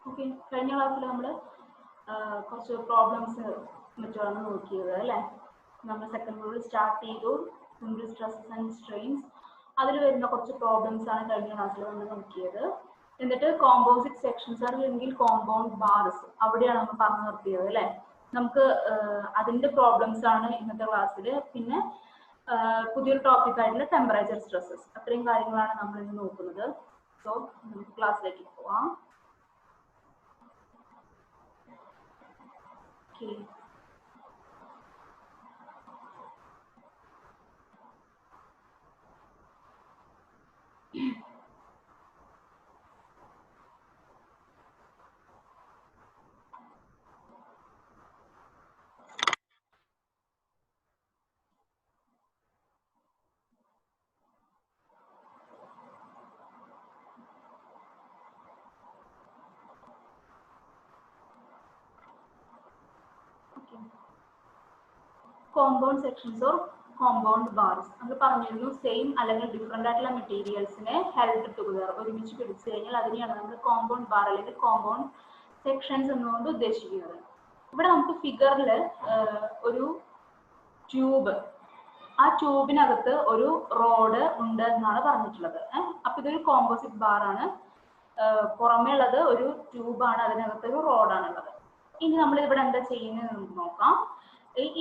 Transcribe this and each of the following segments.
Okay, കഴിഞ്ഞ ക്ലാസ്സിൽ നമ്മൾ കുറച്ച് പ്രോബ്ലംസ് മറ്റുമാണ് നോക്കിയത് അല്ലേ. നമ്മൾ സെക്കൻഡ് റൂൾ സ്റ്റാർട്ട് ചെയ്തു, സിമ്പിൾ സ്ട്രെസ്സസ് ആൻഡ് സ്ട്രെയിൻസ്. അതിൽ വരുന്ന കുറച്ച് പ്രോബ്ലംസ് ആണ് കഴിഞ്ഞ ക്ലാസ്സിൽ നമ്മൾ നോക്കിയത്. എന്നിട്ട് കോമ്പോസിറ്റ് സെക്ഷൻസ് അല്ലെങ്കിൽ കോമ്പൗണ്ട് ബാർസ് അവിടെയാണ് നമ്മൾ പറഞ്ഞു നിർത്തിയത് അല്ലേ. നമുക്ക് അതിന്റെ പ്രോബ്ലംസ് ആണ് ഇന്നത്തെ ക്ലാസ്സിൽ. പിന്നെ പുതിയൊരു ടോപ്പിക് ആയിട്ടുള്ള ടെമ്പറേച്ചർ സ്ട്രെസ്സസ്, അത്രയും കാര്യങ്ങളാണ് നമ്മൾ ഇന്ന് നോക്കുന്നത്. സോ നമുക്ക് ക്ലാസ്സിലേക്ക് പോവാം. Okay. Compound sections or compound bars നമ്മൾ പറഞ്ഞിരുന്നു. സെയിം അല്ലെങ്കിൽ ഡിഫറെന്റ് ആയിട്ടുള്ള മെറ്റീരിയൽസിനെ ഹെൽഡ് ടുഗദർ, ഒരുമിച്ച് പിടിച്ചു കഴിഞ്ഞാൽ അതിനെയാണ് നമ്മൾ കോമ്പൗണ്ട് ബാർ അല്ലെങ്കിൽ കോമ്പൗണ്ട് സെക്ഷൻസ് എന്നുകൊണ്ട് ഉദ്ദേശിക്കുന്നത്. ഇവിടെ നമുക്ക് ഫിഗറിൽ ഒരു ട്യൂബ്, ആ ട്യൂബിനകത്ത് ഒരു റോഡ് ഉണ്ട് എന്നാണ് പറഞ്ഞിട്ടുള്ളത്. അപ്പൊ ഇതൊരു കോമ്പോസിറ്റ് ബാർ ആണ്. പുറമേ ഉള്ളത് ഒരു ട്യൂബാണ്, അതിനകത്ത് ഒരു റോഡാണുള്ളത്. ഇനി നമ്മൾ ഇവിടെ എന്താ ചെയ്യുന്നത് നമുക്ക് നോക്കാം.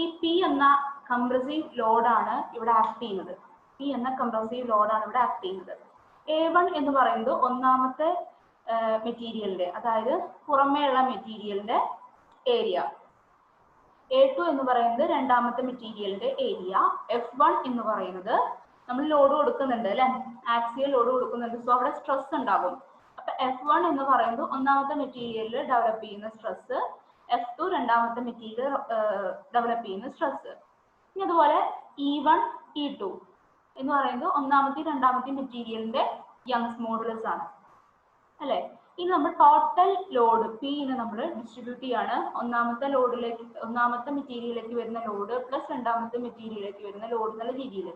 ഈ പി എന്ന കംപ്രസീവ് ലോഡാണ് ഇവിടെ ആക്ട് ചെയ്യുന്നത്. പി എന്ന കംപ്രസീവ് ലോഡാണ് ഇവിടെ ആക്ട് ചെയ്യുന്നത്. A1 എന്ന് പറയുന്നത് ഒന്നാമത്തെ മെറ്റീരിയലിന്റെ, അതായത് പുറമേ ഉള്ള മെറ്റീരിയലിന്റെ ഏരിയ. A2 എന്ന് പറയുന്നത് രണ്ടാമത്തെ മെറ്റീരിയലിന്റെ ഏരിയ. F1 എന്ന് പറയുന്നത് നമ്മൾ ലോഡ് കൊടുക്കുന്നുണ്ട് അല്ലെ, ആക്സിയൽ ലോഡ് കൊടുക്കുന്നുണ്ട്. സോ അവിടെ സ്ട്രെസ് ഉണ്ടാകും. അപ്പൊ F1 എന്ന് പറയുന്നത് ഒന്നാമത്തെ മെറ്റീരിയലിൽ ഡെവലപ്പ് ചെയ്യുന്ന സ്ട്രെസ്, F2 രണ്ടാമത്തെ മെറ്റീരിയൽ ഡെവലപ്പ് ചെയ്യുന്ന സ്ട്രെസ്. ഇനി അതുപോലെ E1 E2 എന്ന് പറയുന്നത് ഒന്നാമത്തെ രണ്ടാമത്തെ മെറ്റീരിയലിന്റെ യങ്സ് മോഡുലസ് ആണ് അല്ലെ. ഇനി നമ്മൾ ടോട്ടൽ ലോഡ് P-നെ നമ്മൾ ഡിസ്ട്രിബ്യൂട്ട് ചെയ്യാണ്. ഒന്നാമത്തെ ലോഡിലേക്ക്, ഒന്നാമത്തെ മെറ്റീരിയലിലേക്ക് വരുന്ന ലോഡ് പ്ലസ് രണ്ടാമത്തെ മെറ്റീരിയലിലേക്ക് വരുന്ന ലോഡ് എന്നുള്ള രീതിയിൽ.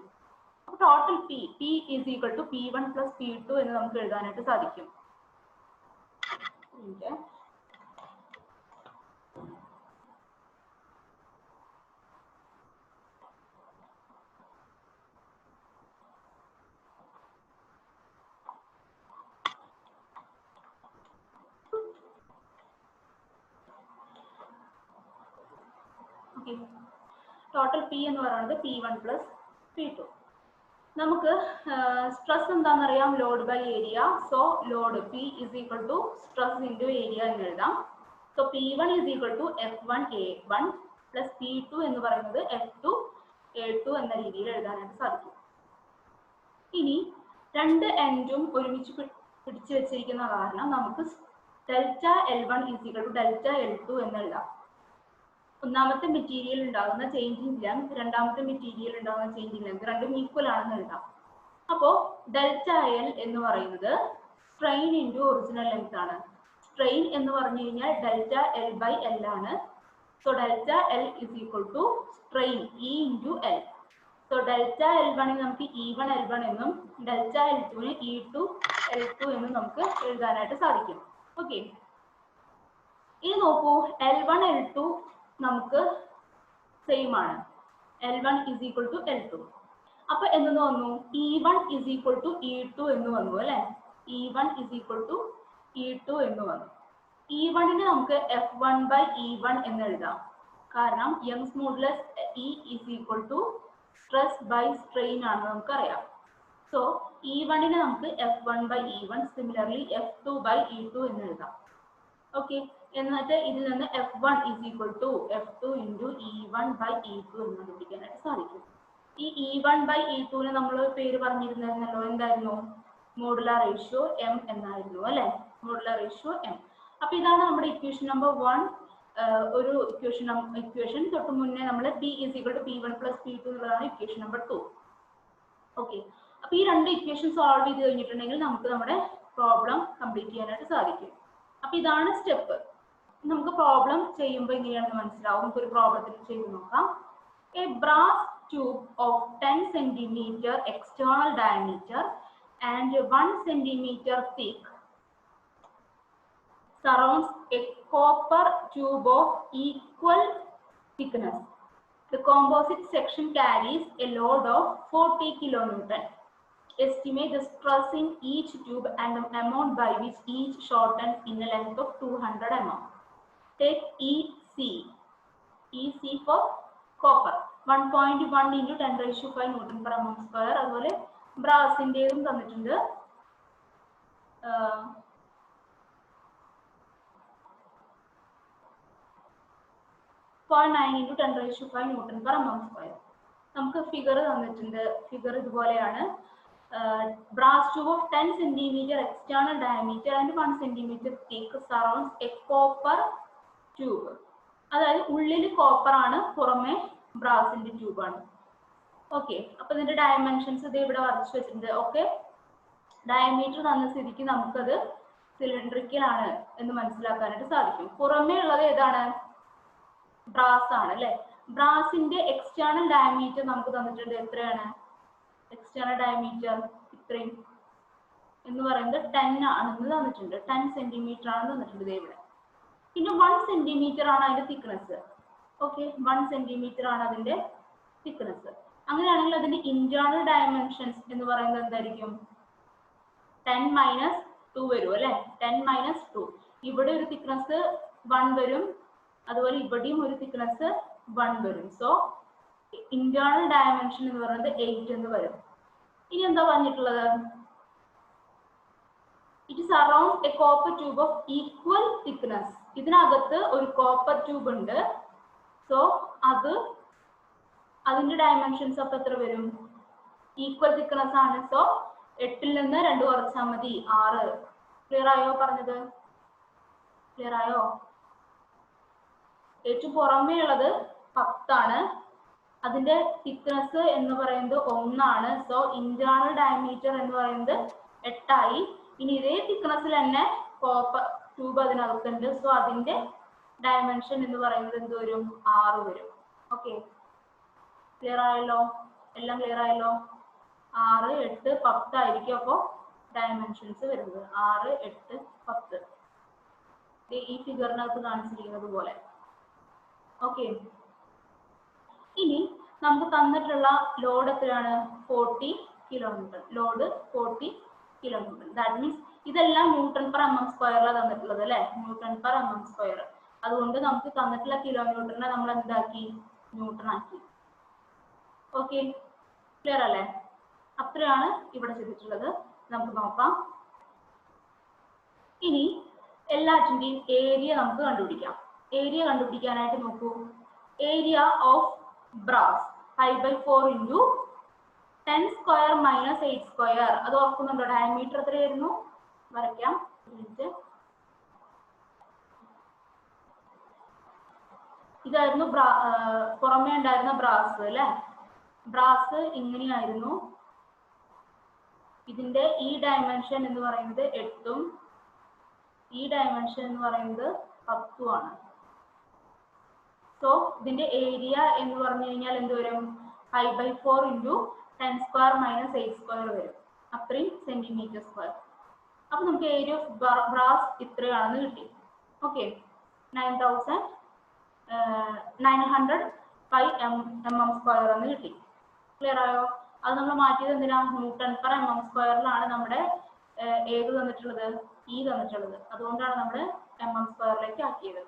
അപ്പൊ total P is equal to P1 plus P2 എന്ന് നമുക്ക് എഴുതാനായിട്ട് സാധിക്കും. ടോട്ടൽ P എന്ന് പറയുന്നത് P1 പ്ലസ് P2. നമുക്ക് സ്ട്രെസ് എന്താണെന്നറിയാം, load by area. So load P is equal to stress into area എന്ന് എഴുതാം. So P1 is equal to F1 A1 plus P2 എന്ന് പറയുന്നത് F2 A2 എന്ന രീതിയിൽ എഴുതാനായിട്ട് സാധിക്കും. ഇനി രണ്ട് എൻഡും ഒരുമിച്ച് പിടിച്ചു വെച്ചിരിക്കുന്ന കാരണം നമുക്ക് delta L1 is equal to delta L2 എന്ന് എഴുതാം. ഒന്നാമത്തെ മെറ്റീരിയൽ ഉണ്ടാകുന്ന ചേഞ്ചിങ് ലെങ്ത്, രണ്ടാമത്തെ മെറ്റീരിയൽ ഉണ്ടാകുന്ന ചേഞ്ചിങ് ലെങ്ത് രണ്ടും ഈക്വൽ ആണെന്ന് എഴുതാം. അപ്പോ ഡെൽറ്റ എൽ എന്ന് പറയുന്നത് സ്ട്രെയിൻ ഇൻറ്റു ഒറിജിനൽ ലെങ്ത് ആണ്. സ്ട്രെയിൻ എന്ന് പറഞ്ഞു കഴിഞ്ഞാൽ ഡെൽറ്റ എൽ ബൈ എൽ ആണ്. So delta L is equal to strain E into L. So delta L1 നമുക്ക് E1 L1 എന്നും ഡെൽറ്റ L2 E2 L2 എന്നും നമുക്ക് എഴുതാനായിട്ട് സാധിക്കും. ഓക്കെ, ഇനി നോക്കൂ, L1 L2 നമുക്ക് സെയിം ആണ്. L1 is equal to L2. അപ്പൊ എന്ന് വന്നു E1 is equal to E2 എന്ന് വന്നു അല്ലെ. E1 is equal to E2 എന്ന് വന്നു. E1നെ നമുക്ക് F1 ബൈ E1 എന്ന് എഴുതാം. കാരണം Young's modulus E is equal to stress by strain ആണെന്ന് നമുക്കറിയാം. സോ E1നെ നമുക്ക് F1 by E1, similarly F2 by E2 എന്ന് എഴുതാം. ഓക്കെ, എന്നിട്ട് ഇതിൽ നിന്ന് F1 is equal to F2 into E1 by E2 എന്ന് കണ്ടുപിടിക്കാനായിട്ട് സാധിക്കും. ഈ E1 ബൈ E2നെ നമ്മൾ പേര് പറഞ്ഞിരുന്നല്ലോ, എന്തായിരുന്നു? മോഡുലാർ റേഷ്യോ M എന്നായിരുന്നു അല്ലെ. Modular ratio M. അപ്പൊ ഇതാണ് നമ്മുടെ ഇക്വേഷൻ നമ്പർ 1. ഒരു ഇക്വേഷൻ തൊട്ട് മുന്നേ നമ്മൾ P is equal to P1 plus P2 എന്നുള്ളതാണ് ഇക്വേഷൻ നമ്പർ 2. ഓക്കെ, അപ്പൊ ഈ രണ്ട് ഇക്വേഷൻ സോൾവ് ചെയ്ത് കഴിഞ്ഞിട്ടുണ്ടെങ്കിൽ നമുക്ക് നമ്മുടെ പ്രോബ്ലം കംപ്ലീറ്റ് ചെയ്യാനായിട്ട് സാധിക്കും. അപ്പൊ ഇതാണ് സ്റ്റെപ്പ്. നമുക്ക് പ്രോബ്ലം ചെയ്യുമ്പോൾ എങ്ങനെയാണെന്ന് മനസ്സിലാവും. നമുക്കൊരു പ്രോബ്ലത്തിൽ ചെയ്ത് നോക്കാം. A brass tube of 10 cm external diameter and 1 cm thick surrounds a copper tube of equal thickness. The composite section carries a load of 40 kilonewton. Estimate the stress in each tube and the amount by which each shortens in a length of 200 mm. Take EC. EC for copper. 1.1 into 10⁵ Newton per mm square. അതുപോലെ ബ്രാസിൻ്റെതും തന്നിട്ടുണ്ട്. 0.9 into 10⁵ Newton per mm square. നമുക്ക് figure തന്നിട്ടുണ്ട്. Figure ഇതുപോലെയാണ്. Brass tube of 10 cm external diameter and 1 cm thick surrounds a copper tube. അതായത് ഉള്ളിൽ copper ആണ്, പുറമെ ബ്രാസിന്റെ tube ആണ്. ഓക്കെ, അപ്പൊ ഇതിന്റെ ഡയമെൻഷൻസ് ഇത് ഇവിടെ വരച്ചു വെച്ചിട്ടുണ്ട്. ഓക്കെ, ഡയമീറ്റർ തന്ന സ്ഥിതിക്ക് നമുക്കത് സിലിണ്ടറിക്കൽ ആണ് എന്ന് മനസ്സിലാക്കാനായിട്ട് സാധിക്കും. പുറമേ ഉള്ളത് ഏതാണ്? ബ്രാസ് ആണ് അല്ലെ. ബ്രാസിന്റെ എക്സ്റ്റേണൽ ഡയമീറ്റർ നമുക്ക് തന്നിട്ടുണ്ട്. എത്രയാണ് എക്സ്റ്റേണൽ ഡയമീറ്റർ? ഇത്രയും എന്ന് പറയുന്നത് 10 ആണെന്ന് തന്നിട്ടുണ്ട്. 10 സെന്റിമീറ്റർ ആണെന്ന് തന്നിട്ടുണ്ട് ഇവിടെ. പിന്നെ 1 സെന്റിമീറ്റർ ആണ് അതിന്റെ തിക്നെസ്. ഓക്കെ, 1 സെന്റിമീറ്റർ ആണ് അതിന്റെ തിക്നെസ്. അങ്ങനെയാണെങ്കിൽ അതിന്റെ ഇന്റേണൽ ഡയമെൻഷൻസ് എന്ന് പറയുന്നത് എന്തായിരിക്കും? 10 - 2 വരും അല്ലെ. 10 - 2. ഇവിടെ ഒരു തിക്നെസ് 1 വരും, അതുപോലെ ഇവിടെയും ഒരു തിക്നെസ് 1 വരും. സോ ഇന്റേണൽ ഡയമെൻഷൻ എന്ന് പറയുന്നത് 8 എന്ന് വരും. ഇനി എന്താ പറഞ്ഞിട്ടുള്ളത്? It surrounds A copper tube of equal thickness. ഇതിനകത്ത് ഒരു കോപ്പർ ട്യൂബ് ഉണ്ട്. സോ അതിന്റെ ഡയമെൻഷൻസ് അപ്പൊ എത്ര വരും? ഈക്വൽ തിക്നെസ് ആണ്. സോ 8ൽ നിന്ന് 2 കുറച്ചാൽ മതി, 6. ക്ലിയർ ആയോ പറഞ്ഞത്? ക്ലിയർ ആയോ? ഏറ്റവും പുറമേ ഉള്ളത് 10 ആണ്. അതിന്റെ തിക്നെസ് എന്ന് പറയുന്നത് 1 ആണ്. സോ ഇന്റേണൽ ഡയമീറ്റർ എന്ന് പറയുന്നത് 8 ആയി. ഇനി ഇതേ തിക്നെസ്സിൽ തന്നെ കോപ്പർ ട്യൂബ് അതിനകത്തുണ്ട്. സോ അതിന്റെ ഡയമെൻഷൻ എന്ന് പറയുന്നത് എന്ത് വരും? 6 വരും. ഓക്കെ, ക്ലിയർ ആയല്ലോ? എല്ലാം ക്ലിയർ ആയല്ലോ? 6, 8, 10 ആയിരിക്കും അപ്പോൾ ഡയമെൻഷൻസ് വരുന്നത്. 6, 8, 10 ഈ ഫിഗറിനകത്ത് കാണിച്ചിരിക്കുന്നത് പോലെ. ഓക്കെ, ഇനി നമുക്ക് തന്നിട്ടുള്ള ലോഡ് എത്രയാണ്? 40 kilonewton. Load 40 kilonewton. That means ഇതെല്ലാം ന്യൂട്ടൺ പെർ mm സ്ക്വയറിലാണ് തന്നിട്ടുള്ളത് അല്ലെ. Newton per mm square. അതുകൊണ്ട് നമുക്ക് തന്നിട്ടുള്ള കിലോന്യൂട്ടണിനെ നമ്മൾ എന്താക്കി? ന്യൂട്ടൺ ആക്കി. ഓക്കെ, ക്ലിയർ അല്ലേ? അത്രയാണ് ഇവിടെ ചെയ്തിട്ടുള്ളത്. നമുക്ക് നോക്കാം. ഇനി എല്ലാറ്റിന്റെയും ഏരിയ നമുക്ക് കണ്ടുപിടിക്കാം. ഏരിയ കണ്ടുപിടിക്കാനായിട്ട് നോക്കൂ. Area of brass 5/4 into 10 square minus 8 square. അത് ഓർക്കുന്നുണ്ടോ? ഡയമീറ്റർ എത്രയായിരുന്നു? വരയ്ക്കാം. ഇതായിരുന്നു പുറമേ ഉണ്ടായിരുന്ന ബ്രാസ് അല്ലെ. ബ്രാസ് ഇങ്ങനെയായിരുന്നു. ഇതിന്റെ ഈ ഡയമെൻഷൻ എന്ന് പറയുന്നത് 8ഉം ഈ ഡയമെൻഷൻ എന്ന് പറയുന്നത് 10ഉം ആണ്. സോ ഇതിന്റെ ഏരിയ എന്ന് പറഞ്ഞു കഴിഞ്ഞാൽ എന്ത് വരും? 5/4 into 10 square minus 8 square വരും. അത്രയും സെന്റിമീറ്റർ സ്ക്വയർ. അപ്പൊ നമുക്ക് ഏരിയ ഓഫ് ബ്രാസ് ഇത്രയാണെന്ന് കിട്ടി. ഓക്കെ, 905 mm സ്ക്വയർ എന്ന് കിട്ടി. ക്ലിയർ ആയോ? അത് നമ്മൾ മാറ്റിയത് എന്തിനാ? ന്യൂട്ടൺ പെർ mm സ്ക്വയറിലാണ് നമ്മുടെ ഏത് തന്നിട്ടുള്ളത്? ഈ തന്നിട്ടുള്ളത്. അതുകൊണ്ടാണ് നമ്മൾ mm സ്ക്വയറിലേക്ക് ആക്കിയത്.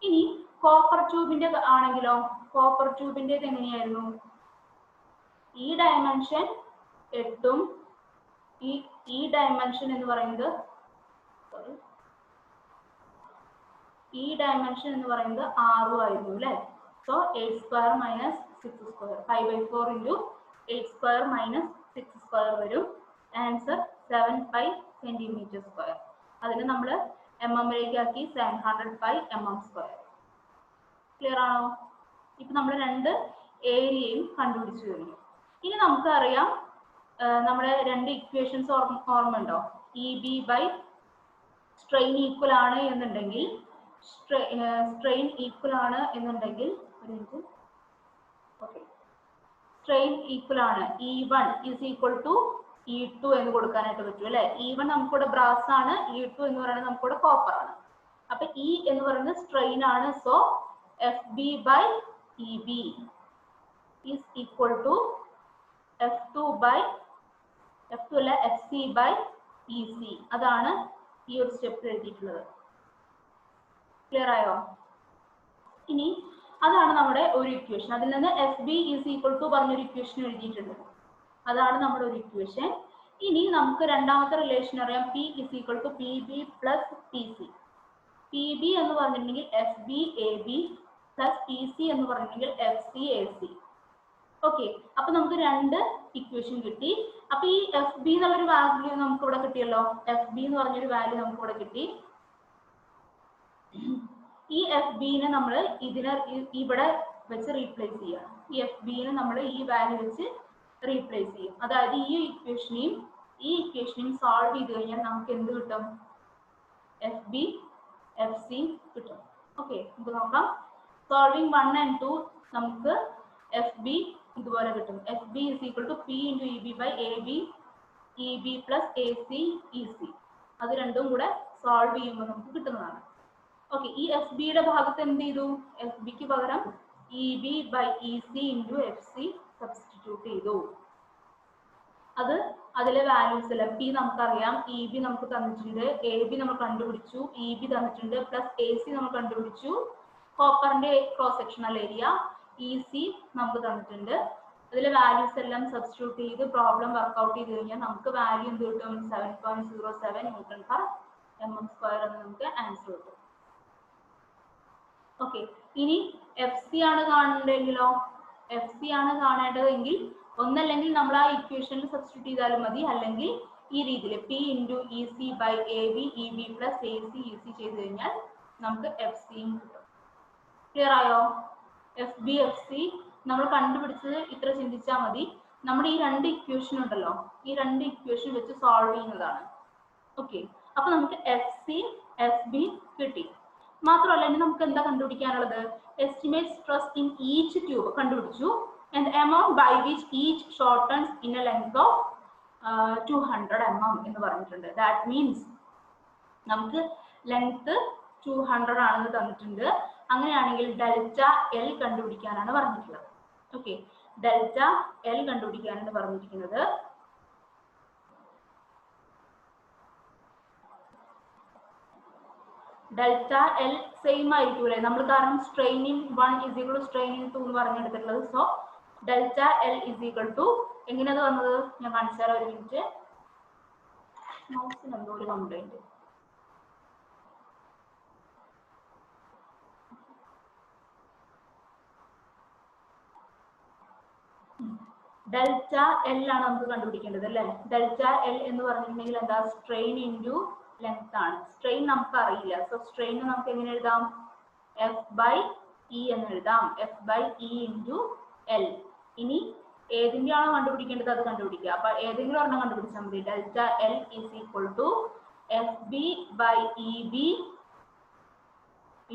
ഇനി കോപ്പർ ട്യൂബിന്റെ ആണെങ്കിലോ? കോപ്പർ ട്യൂബിന്റെ എങ്ങനെയായിരുന്നു? ഈ ഡയമെൻഷൻ 8ഉം ഈ ഡയമെൻഷൻ എന്ന് പറയുന്നത് ഈ ഡയമെൻഷൻ എന്ന് പറയുന്നത് 6ഉം ആയിരുന്നു അല്ലെ. So 8 square minus 6 square. 5/4 into 8 square minus 6 square വരും. Answer 75 centimetre square. അതിന് നമ്മൾ mm-ലേക്ക് ആക്കി 705 mm സ്ക്വയർ. ക്ലിയർ ആണോ? ഇപ്പൊ നമ്മൾ 2 ഏരിയയും കണ്ടുപിടിച്ചു കഴിഞ്ഞു. ഇനി നമുക്കറിയാം നമ്മുടെ 2 ഇക്വേഷൻസ് ഓർമ്മയുണ്ടോ? EB by സ്ട്രെയിൻ ഈക്വൽ ആണ് എന്നുണ്ടെങ്കിൽ സ്ട്രെയിൻ ഈക്വൽ ആണ് എന്നുണ്ടെങ്കിൽ സ്ട്രെയിൻ ഈക്വൽ ആണ് E1 is equal to E2 എന്ന് കൊടുക്കാനായിട്ട് പറ്റും അല്ലെ. E1 നമുക്കിവിടെ ബ്രാസ് ആണ്, E2 എന്ന് പറയുന്നത് നമുക്കിവിടെ കോപ്പർ ആണ്. അപ്പൊ ഇ എന്ന് പറയുന്നത് സ്ട്രെയിൻ ആണ്. So F B by E B is equal to F two by F two അല്ല F C by E C. അതാണ് ഈ ഒരു സ്റ്റെപ്പിൽ എഴുതിയിട്ടുള്ളത്. ക്ലിയർ ആയോ? ഇനി അതാണ് നമ്മുടെ ഒരു ഇക്വേഷൻ. അതിൽ നിന്ന് F B is equal to പറഞ്ഞൊരു ഇക്വേഷൻ എഴുതിയിട്ടുണ്ട്. അതാണ് നമ്മുടെ ഒരു ഇക്വേഷൻ. ഇനി നമുക്ക് രണ്ടാമത്തെ റിലേഷൻ അറിയാം, P is equal to P B plus P C. P B എന്ന് പറഞ്ഞിട്ടുണ്ടെങ്കിൽ F B A B plus P C എന്ന് പറഞ്ഞിട്ടുണ്ടെങ്കിൽ F C A C. Okay, അപ്പൊ നമുക്ക് രണ്ട് ഇക്വേഷൻ കിട്ടി. അപ്പൊ ഈ എഫ് ബി എന്നുള്ളൊരു വാല്യൂ നമുക്ക് ഇവിടെ കിട്ടിയല്ലോ. എഫ് ബി എന്ന് പറഞ്ഞൊരു വാല്യൂ നമുക്ക് ഇവിടെ കിട്ടി. ഈ എഫ് ബിനെ നമ്മൾ ഇതിനെ ഇവിടെ വെച്ച് റീപ്ലേസ് ചെയ്യാം. ഈ എഫ് ബിനെ നമ്മൾ ഈ വാല്യൂ വെച്ച് റീപ്ലേസ് ചെയ്യും. അതായത് ഈ ഇക്വേഷനെയും സോൾവ് ചെയ്ത് കഴിഞ്ഞാൽ നമുക്ക് എന്ത് കിട്ടും? എഫ് ബി എഫ് സി കിട്ടും. ഓക്കെ, നമുക്ക് നോക്കാം. സോൾവിങ് 1 and 2 നമുക്ക് എഫ് ബി ഇതുപോലെ കിട്ടും. F B is equal to P into E B by A B E B plus A C E C. അത് രണ്ടും കൂടെ സോൾവ് ചെയ്യുമ്പോൾ നമുക്ക് കിട്ടുന്നതാണ്. ഓക്കെ, ഈ എഫ് ബിയുടെ ഭാഗത്ത് എന്ത് ചെയ്തു? എഫ് ബിക്ക് പകരം E B by E C into F C substitute ചെയ്തു. അതിലെ വാല്യൂസ് എല്ലാം പി നമുക്കറിയാം, ഇ ബി നമുക്ക് തന്നിട്ടുണ്ട്, എ ബി നമ്മൾ കണ്ടുപിടിച്ചു, ഇ ബി തന്നിട്ടുണ്ട്, പ്ലസ് എ സി നമ്മൾ കണ്ടുപിടിച്ചു, കോപ്പറിന്റെ cross sectional area E C നമുക്ക് തന്നിട്ടുണ്ട്. അതിലെ വാല്യൂസ് എല്ലാം സബ്സ്റ്റിറ്റ്യൂട്ട് ചെയ്ത് പ്രോബ്ലം വർക്ക്ഔട്ട് ചെയ്ത് കഴിഞ്ഞാൽ നമുക്ക് വാല്യൂ എന്ത് കിട്ടും? 7.07 ന്യൂട്ടൺ പെർ mm സ്ക്വയർ എന്ന് നമുക്ക് ആൻസർ കിട്ടും. ഓക്കെ, ഇനി എഫ് സി ആണ് കാണേണ്ടതെങ്കിലോ? എഫ് സി ആണ് കാണേണ്ടതെങ്കിൽ ഒന്നല്ലെങ്കിൽ നമ്മൾ ആ ഇക്വേഷനിൽ സബ്സ്റ്റിറ്റ്യൂട്ട് ചെയ്താലും മതി, അല്ലെങ്കിൽ ഈ രീതിയിൽ P into E C by A B E B plus A C E C ചെയ്ത് കഴിഞ്ഞാൽ നമുക്ക് എഫ് സിയും കിട്ടും. ക്ലിയർ ആയോ? എഫ് ബി എഫ് സി നമ്മൾ കണ്ടുപിടിച്ചത് ഇത്ര ചിന്തിച്ചാൽ മതി. നമ്മുടെ ഈ രണ്ട് ഇക്വേഷൻ ഉണ്ടല്ലോ, ഈ രണ്ട് ഇക്വേഷൻ വെച്ച് സോൾവ് ചെയ്യുന്നതാണ്. ഓക്കെ, അപ്പൊ നമുക്ക് എഫ് സി എഫ് ബി കിട്ടി. മാത്രമല്ല ഇനി നമുക്ക് എന്താ കണ്ടുപിടിക്കാനുള്ളത്? Estimate stress in each tube കണ്ടുപിടിച്ചു. and the amount by which each shortens in a length of 200 mm എന്ന് പറഞ്ഞിട്ടുണ്ട്. ദാറ്റ് മീൻസ് നമുക്ക് ലെങ്ത് 200 ആണെന്ന് തന്നിട്ടുണ്ട്. അങ്ങനെയാണെങ്കിൽ ഡെൽറ്റ എൽ കണ്ടുപിടിക്കാനാണ് പറഞ്ഞിട്ടുള്ളത്. ഓക്കെ, ഡെൽറ്റ എൽ കണ്ടുപിടിക്കാനാണ് പറഞ്ഞിരിക്കുന്നത്. ഡെൽറ്റ എൽ സെയിം ആയിരിക്കൂലേ നമ്മൾ, കാരണം strain in 1 is equal to strain in 2 എന്ന് പറഞ്ഞെടുത്തിട്ടുള്ളത്. So delta L is equal to എങ്ങനെയത് വന്നത് ഞാൻ കാണിച്ചു തരാം. ഒരു മിനിറ്റ്, മൗസിന് എന്തോ ഒരു കംപ്ലൈന്റ്. ഡെൽറ്റ എൽ ആണ് നമുക്ക് കണ്ടുപിടിക്കേണ്ടത് അല്ലേ? ഡെൽറ്റ എൽ എന്ന് പറഞ്ഞിട്ടുണ്ടെങ്കിൽ എന്താ? സ്ട്രെയിൻ ഇൻറ്റു ലെങ്ത് ആണ്. സ്ട്രെയിൻ നമുക്ക് അറിയില്ല. സോ സ്ട്രെയിൻ നമുക്ക് എങ്ങനെ എഴുതാം? എഫ് ബൈ ഇ എന്ന് എഴുതാം. F by E into L. ഇനി ഏതിൻ്റെയാണോ കണ്ടുപിടിക്കേണ്ടത് അത് കണ്ടുപിടിക്കുക. അപ്പൊ ഏതെങ്കിലും ഒരെണ്ണം കണ്ടുപിടിച്ചാൽ മതി. Delta L is equal to F B by E B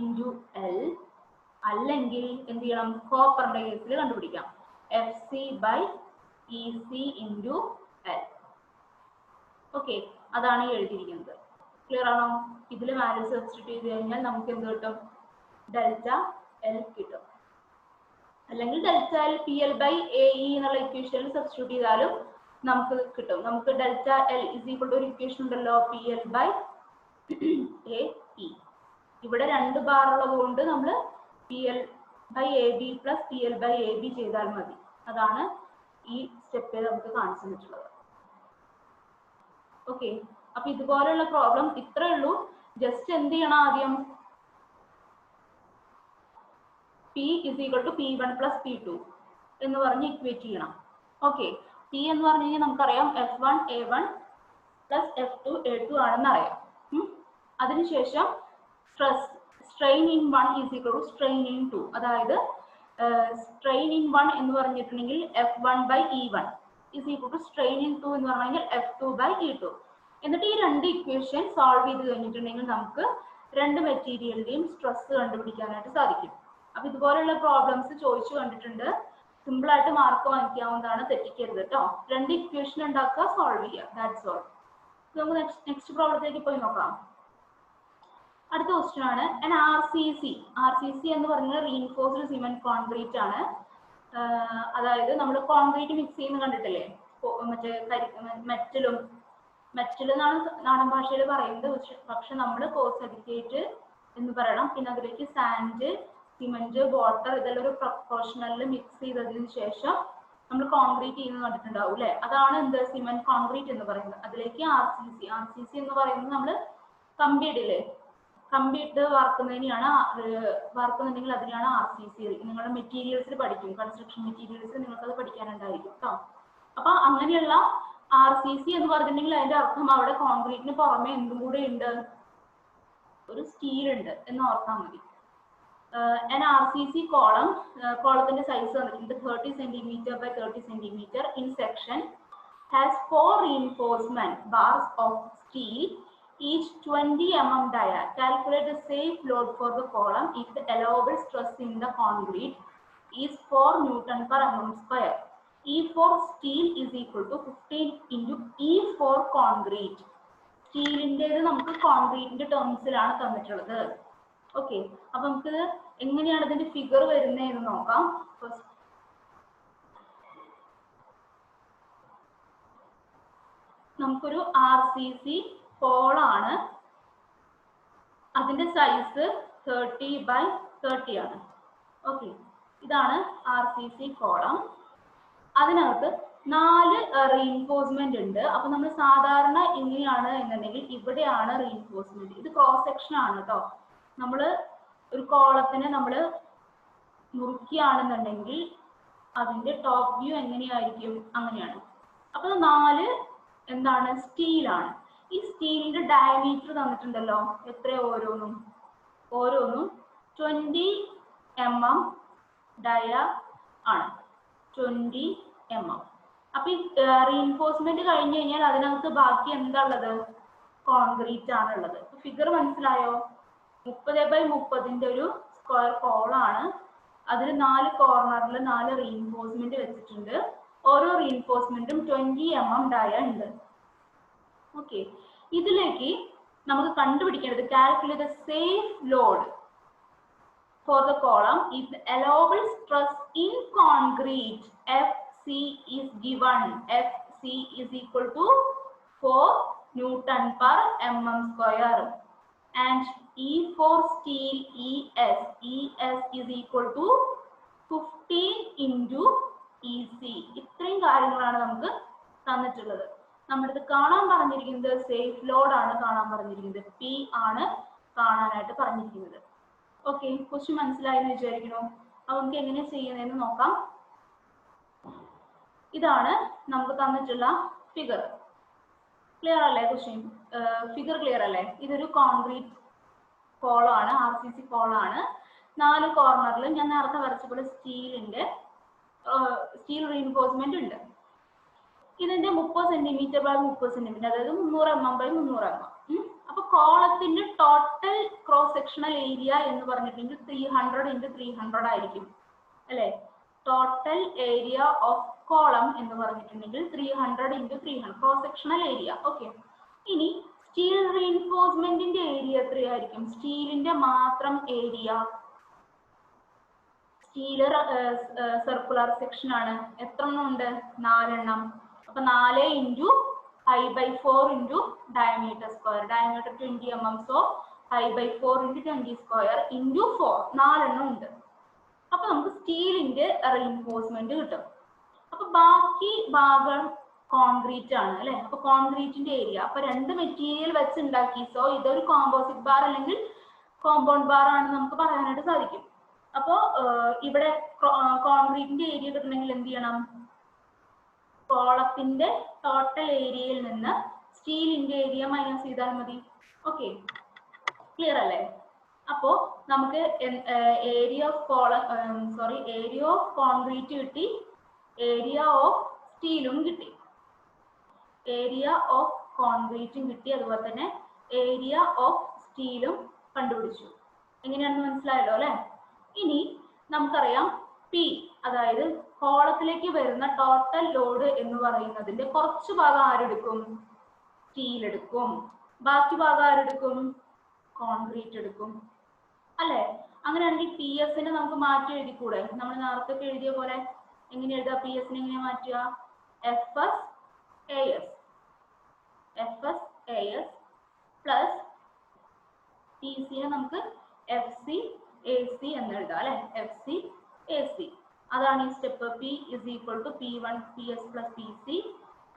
into L. അല്ലെങ്കിൽ എന്ത് ചെയ്യണം? കോപ്പറിന്റെ കേസിൽ കണ്ടുപിടിക്കാം. F C by E C into L. Okay, അതാണ് എഴുതിയിരിക്കുന്നത്. ക്ലിയർ ആണോ? ഇതിൽ വാല്യൂസ് സബ്സ്റ്റിറ്റ്യൂട്ട് ചെയ്ത് കഴിഞ്ഞാൽ നമുക്ക് എന്ത് കിട്ടും? ഡെൽറ്റ എൽ കിട്ടും. അല്ലെങ്കിൽ delta L P L by A E എന്നുള്ള ഇക്വേഷനിൽ സബ്സ്റ്റിറ്റ്യൂട്ട് ചെയ്താലും നമുക്ക് കിട്ടും. നമുക്ക് delta L is equal to ഒരു ഇക്വേഷൻ ഉണ്ടല്ലോ, P L by A E. ഇവിടെ 2 ബാർ ഉള്ളത് കൊണ്ട് നമ്മൾ P L by A B plus P L by A B ചെയ്താൽ മതി. അതാണ് ഈ സ്റ്റെപ്പിൽ നമുക്ക് കാണിച്ചു തന്നിട്ടുള്ളത്. ഓക്കെ, അപ്പൊ ഇതുപോലെയുള്ള പ്രോബ്ലം ഇത്രേ ഉള്ളൂ. ജസ്റ്റ് എന്ത് ചെയ്യണം? ആദ്യം P is equal to P one plus P two എന്ന് പറഞ്ഞ് ഇക്വേറ്റ് ചെയ്യണം. ഓക്കെ, പി എന്ന് പറഞ്ഞു കഴിഞ്ഞാൽ നമുക്കറിയാം F one A one plus F two A two ആണെന്ന് അറിയാം. അതിനുശേഷം strain in 1 is equal to strain in 2. അതായത് സ്ട്രെയിൻ ഇൻ 1 എന്ന് പറഞ്ഞിട്ടുണ്ടെങ്കിൽ F one by E one is equal to strain in 2 എന്ന് പറഞ്ഞു കഴിഞ്ഞാൽ F two by E two. എന്നിട്ട് ഈ രണ്ട് ഇക്വേഷൻ സോൾവ് ചെയ്ത് കഴിഞ്ഞിട്ടുണ്ടെങ്കിൽ നമുക്ക് രണ്ട് മെറ്റീരിയലിന്റെയും സ്ട്രെസ് കണ്ടുപിടിക്കാനായിട്ട് സാധിക്കും. അപ്പൊ ഇതുപോലെയുള്ള പ്രോബ്ലംസ് ചോദിച്ചു കണ്ടിട്ടുണ്ട്. സിമ്പിൾ ആയിട്ട് മാർക്ക് വാങ്ങിക്കാവുന്നതാണ്, തെറ്റിക്കരുത് കേട്ടോ. രണ്ട് ഇക്വേഷൻ ഉണ്ടാക്കുക, സോൾവ് ചെയ്യുക, ദാറ്റ്സ് ഓൾ. നമുക്ക് നെക്സ്റ്റ് പ്രോബ്ലത്തിലേക്ക് പോയി നോക്കാം. അടുത്ത ക്വസ്റ്റ്യൻ ആണ് RCC എന്ന് പറഞ്ഞാൽ റീഇൻഫോഴ്സ്ഡ് സിമന്റ് കോൺക്രീറ്റ് ആണ്. അതായത് നമ്മൾ കോൺക്രീറ്റ് മിക്സ് ചെയ്യുന്ന കണ്ടിട്ടില്ലേ, മറ്റേ മെറ്റൽ എന്നാണ് നാടൻ ഭാഷയിൽ പറയുന്നത്, പക്ഷെ നമ്മൾ പോർസിലിക്കേറ്റ് എന്ന് പറയണം. പിന്നെ അതിലേക്ക് സാൻഡ്, സിമന്റ്, വാട്ടർ ഇതെല്ലാം ഒരു പ്രൊപ്പോർഷണലിൽ മിക്സ് ചെയ്തതിന് ശേഷം നമ്മൾ കോൺക്രീറ്റ് ചെയ്യുന്നത് കണ്ടിട്ടുണ്ടാവും അല്ലെ. അതാണ് എന്ത് സിമന്റ് കോൺക്രീറ്റ് എന്ന് പറയുന്നത്. അതിലേക്ക് RCC എന്ന് പറയുന്നത് നമ്മൾ കമ്പിയിടില്ലേ, കമ്പിയിട്ട് വാർക്കുന്നുണ്ടെങ്കിൽ അതിനാണ് RCC. നിങ്ങളുടെ മെറ്റീരിയൽസിൽ പഠിക്കും, കൺസ്ട്രക്ഷൻ മെറ്റീരിയൽസ് നിങ്ങൾക്ക് അത് പഠിക്കാനുണ്ടായിരിക്കും കേട്ടോ. അപ്പൊ അങ്ങനെയുള്ള RCC എന്ന് പറഞ്ഞിട്ടുണ്ടെങ്കിൽ അതിന്റെ അർത്ഥം അവിടെ കോൺക്രീറ്റിന് പുറമെ എന്തും കൂടെ ഉണ്ട്, ഒരു സ്റ്റീൽ ഉണ്ട് എന്ന് ഓർത്താൽ മതി. RCC കോളത്തിന്റെ സൈസ് വന്നിട്ടുണ്ട് 30 cm by 30 cm in section, has 4 reinforcement bars of steel, each 20 mm dia. Calculate the safe load for the column if the allowable stress in the concrete is 4 Newton per mm square. E for steel is equal to 15 into E for concrete. സ്റ്റീലിൻ്റെത് നമുക്ക് കോൺക്രീറ്റിന്റെ ടേംസിലാണ് തന്നിട്ടുള്ളത്. Okay, അപ്പൊ നമുക്ക് എങ്ങനെയാണ് ഇതിന്റെ figure വരുന്നതെന്ന് നോക്കാം. നമുക്കൊരു RCC കോളാണ്, അതിന്റെ സൈസ് 30 by 30 ആണ്. ഓക്കെ, ഇതാണ് RCC കോളം. അതിനകത്ത് 4 റീഇൻഫോഴ്സ്മെന്റ് ഉണ്ട്. അപ്പൊ നമ്മൾ സാധാരണ എങ്ങനെയാണ് എന്നുണ്ടെങ്കിൽ ഇവിടെയാണ് റീഇൻഫോഴ്സ്മെന്റ്. ഇത് ക്രോസ് സെക്ഷൻ ആണ് കേട്ടോ. നമ്മൾ ഒരു കോളത്തിനെ നമ്മൾ മുറിക്കുകയാണെന്നുണ്ടെങ്കിൽ അതിന്റെ ടോപ്പ് വ്യൂ എങ്ങനെയായിരിക്കും, അങ്ങനെയാണ്. അപ്പൊ 4 എന്താണ് സ്റ്റീലാണ്. ഈ സ്റ്റീലിന്റെ ഡയമീറ്റർ തന്നിട്ടുണ്ടല്ലോ, എത്ര ഓരോന്നും 20 mm ഡയ ആണ്, 20 mm. അപ്പൊ ഈ റീഇൻഫോഴ്സ്മെന്റ് കഴിഞ്ഞു കഴിഞ്ഞാൽ അതിനകത്ത് ബാക്കി എന്താ ഉള്ളത്, കോൺക്രീറ്റ് ആണ് ഉള്ളത്. ഫിഗർ മനസ്സിലായോ? 30 by 30 ഒരു സ്ക്വയർ കോളാണ്. അതിൽ 4 കോർണറിൽ 4 റീഇൻഫോഴ്സ്മെന്റ് വെച്ചിട്ടുണ്ട്. ഓരോ റീഇൻഫോഴ്സ്മെന്റും 20 mm ഡയ ഉണ്ട്. ഓക്കെ, ഇതിലേക്ക് നമുക്ക് കണ്ടുപിടിക്കേണ്ടത് calculate the safe load for the column if the allowable stress in concrete FC is given. FC is equal to 4 Newton per mm square and E for steel ES is equal to 15 into EC. ഇത്രയും കാര്യങ്ങളാണ് നമുക്ക് തന്നിട്ടുള്ളത്. നമ്മളിത് കാണാൻ പറഞ്ഞിരിക്കുന്നത് safe load ആണ് കാണാൻ പറഞ്ഞിരിക്കുന്നത്, P ആണ് കാണാനായിട്ട് പറഞ്ഞിരിക്കുന്നത്. ഓക്കെ, ക്വസ്റ്റ്യൻ മനസ്സിലായെന്ന് വിചാരിക്കണോ? അപ്പൊ നമുക്ക് എങ്ങനെ ചെയ്യുന്നതെന്ന് നോക്കാം. ഇതാണ് നമുക്ക് തന്നിട്ടുള്ള ഫിഗർ. ക്ലിയർ അല്ലേ? ക്വസ്റ്റ്യൻ ഫിഗർ ക്ലിയർ അല്ലേ? ഇതൊരു കോൺക്രീറ്റ് കോളാണ്, RCC കോളാണ്. 4 കോർണറിൽ ഞാൻ നേരത്തെ വരച്ച പോലെ സ്റ്റീൽ റീഇൻഫോഴ്സ്മെന്റ് ഉണ്ട്. ഇതിന്റെ 30 cm by 30 cm, അതായത് 300 mm by 300 mm. അപ്പൊ കോളത്തിന്റെ ടോട്ടൽ ക്രോസ് സെക്ഷണൽ ഏരിയ എന്ന് പറഞ്ഞിട്ടുണ്ടെങ്കിൽ 300 into 300 ആയിരിക്കും അല്ലെ. ടോട്ടൽ ഏരിയ ഓഫ് കോളം എന്ന് പറഞ്ഞിട്ടുണ്ടെങ്കിൽ 300 into 300 cross sectional area. Okay, ഇനി സ്റ്റീൽ റീഇൻഫോഴ്സ്മെന്റിന്റെ ഏരിയ എത്രയായിരിക്കും? സ്റ്റീലിന്റെ മാത്രം ഏരിയ, സ്റ്റീല് സർക്കുലർ സെക്ഷൻ ആണ്. എത്ര എണ്ണം ഉണ്ട്? 4 എണ്ണം. അപ്പൊ 4 into I by 4 into diameter square. Diameter 20 mm, so I by 4 into 20 square into 4. 4 എണ്ണം ഉണ്ട്. അപ്പൊ നമുക്ക് സ്റ്റീലിന്റെ റീഇൻഫോഴ്സ്മെന്റ് കിട്ടും. അപ്പൊ ബാക്കി ഭാഗം കോൺക്രീറ്റ് ആണ് അല്ലെ. അപ്പൊ കോൺക്രീറ്റിന്റെ ഏരിയ, അപ്പൊ 2 മെറ്റീരിയൽ വെച്ച് ഉണ്ടാക്കി, സോ ഇതൊരു കോമ്പോസിറ്റ് ബാർ അല്ലെങ്കിൽ കോമ്പൗണ്ട് ബാർ ആണെന്ന് നമുക്ക് പറയാനായിട്ട് സാധിക്കും. അപ്പോ ഇവിടെ കോൺക്രീറ്റിന്റെ ഏരിയ കിട്ടണമെങ്കിൽ എന്ത് ചെയ്യണം? കോളത്തിന്റെ ടോട്ടൽ ഏരിയയിൽ നിന്ന് സ്റ്റീലിന്റെ ഏരിയ മൈനസ് ചെയ്താൽ മതി. ഓക്കെ, ക്ലിയർ അല്ലേ? അപ്പോ നമുക്ക് ഏരിയ ഓഫ് കോൺക്രീറ്റ് കിട്ടി, ഏരിയ ഓഫ് സ്റ്റീലും കിട്ടി, ഏരിയ ഓഫ് കോൺക്രീറ്റും കിട്ടി, അതുപോലെ തന്നെ ഏരിയ ഓഫ് സ്റ്റീലും കണ്ടുപിടിച്ചു. എങ്ങനെയാണെന്ന് മനസ്സിലായല്ലോ അല്ലെ? ഇനി നമുക്കറിയാം P, അതായത് കോളത്തിലേക്ക് വരുന്ന ടോട്ടൽ ലോഡ് എന്ന് പറയുന്നതിന്റെ കുറച്ച് ഭാഗം ആരെടുക്കും? സ്റ്റീൽ എടുക്കും. ബാക്കി ഭാഗം ആരെടുക്കും? കോൺക്രീറ്റ് എടുക്കും അല്ലേ? അങ്ങനെയാണെങ്കിൽ പി എസിനെ നമുക്ക് മാറ്റി എഴുതിക്കൂടെ? നമ്മൾ നേരത്തെ എഴുതിയ പോലെ എങ്ങനെ എഴുതാം? പി എസിനെ എങ്ങനെ മാറ്റുക? F S A S plus P സിനെ നമുക്ക് എഫ് സി എ സി എന്ന് എഴുതാം അല്ലെ? F C A C. അതാണ് ഈ step. P is equal to P one P S plus P C,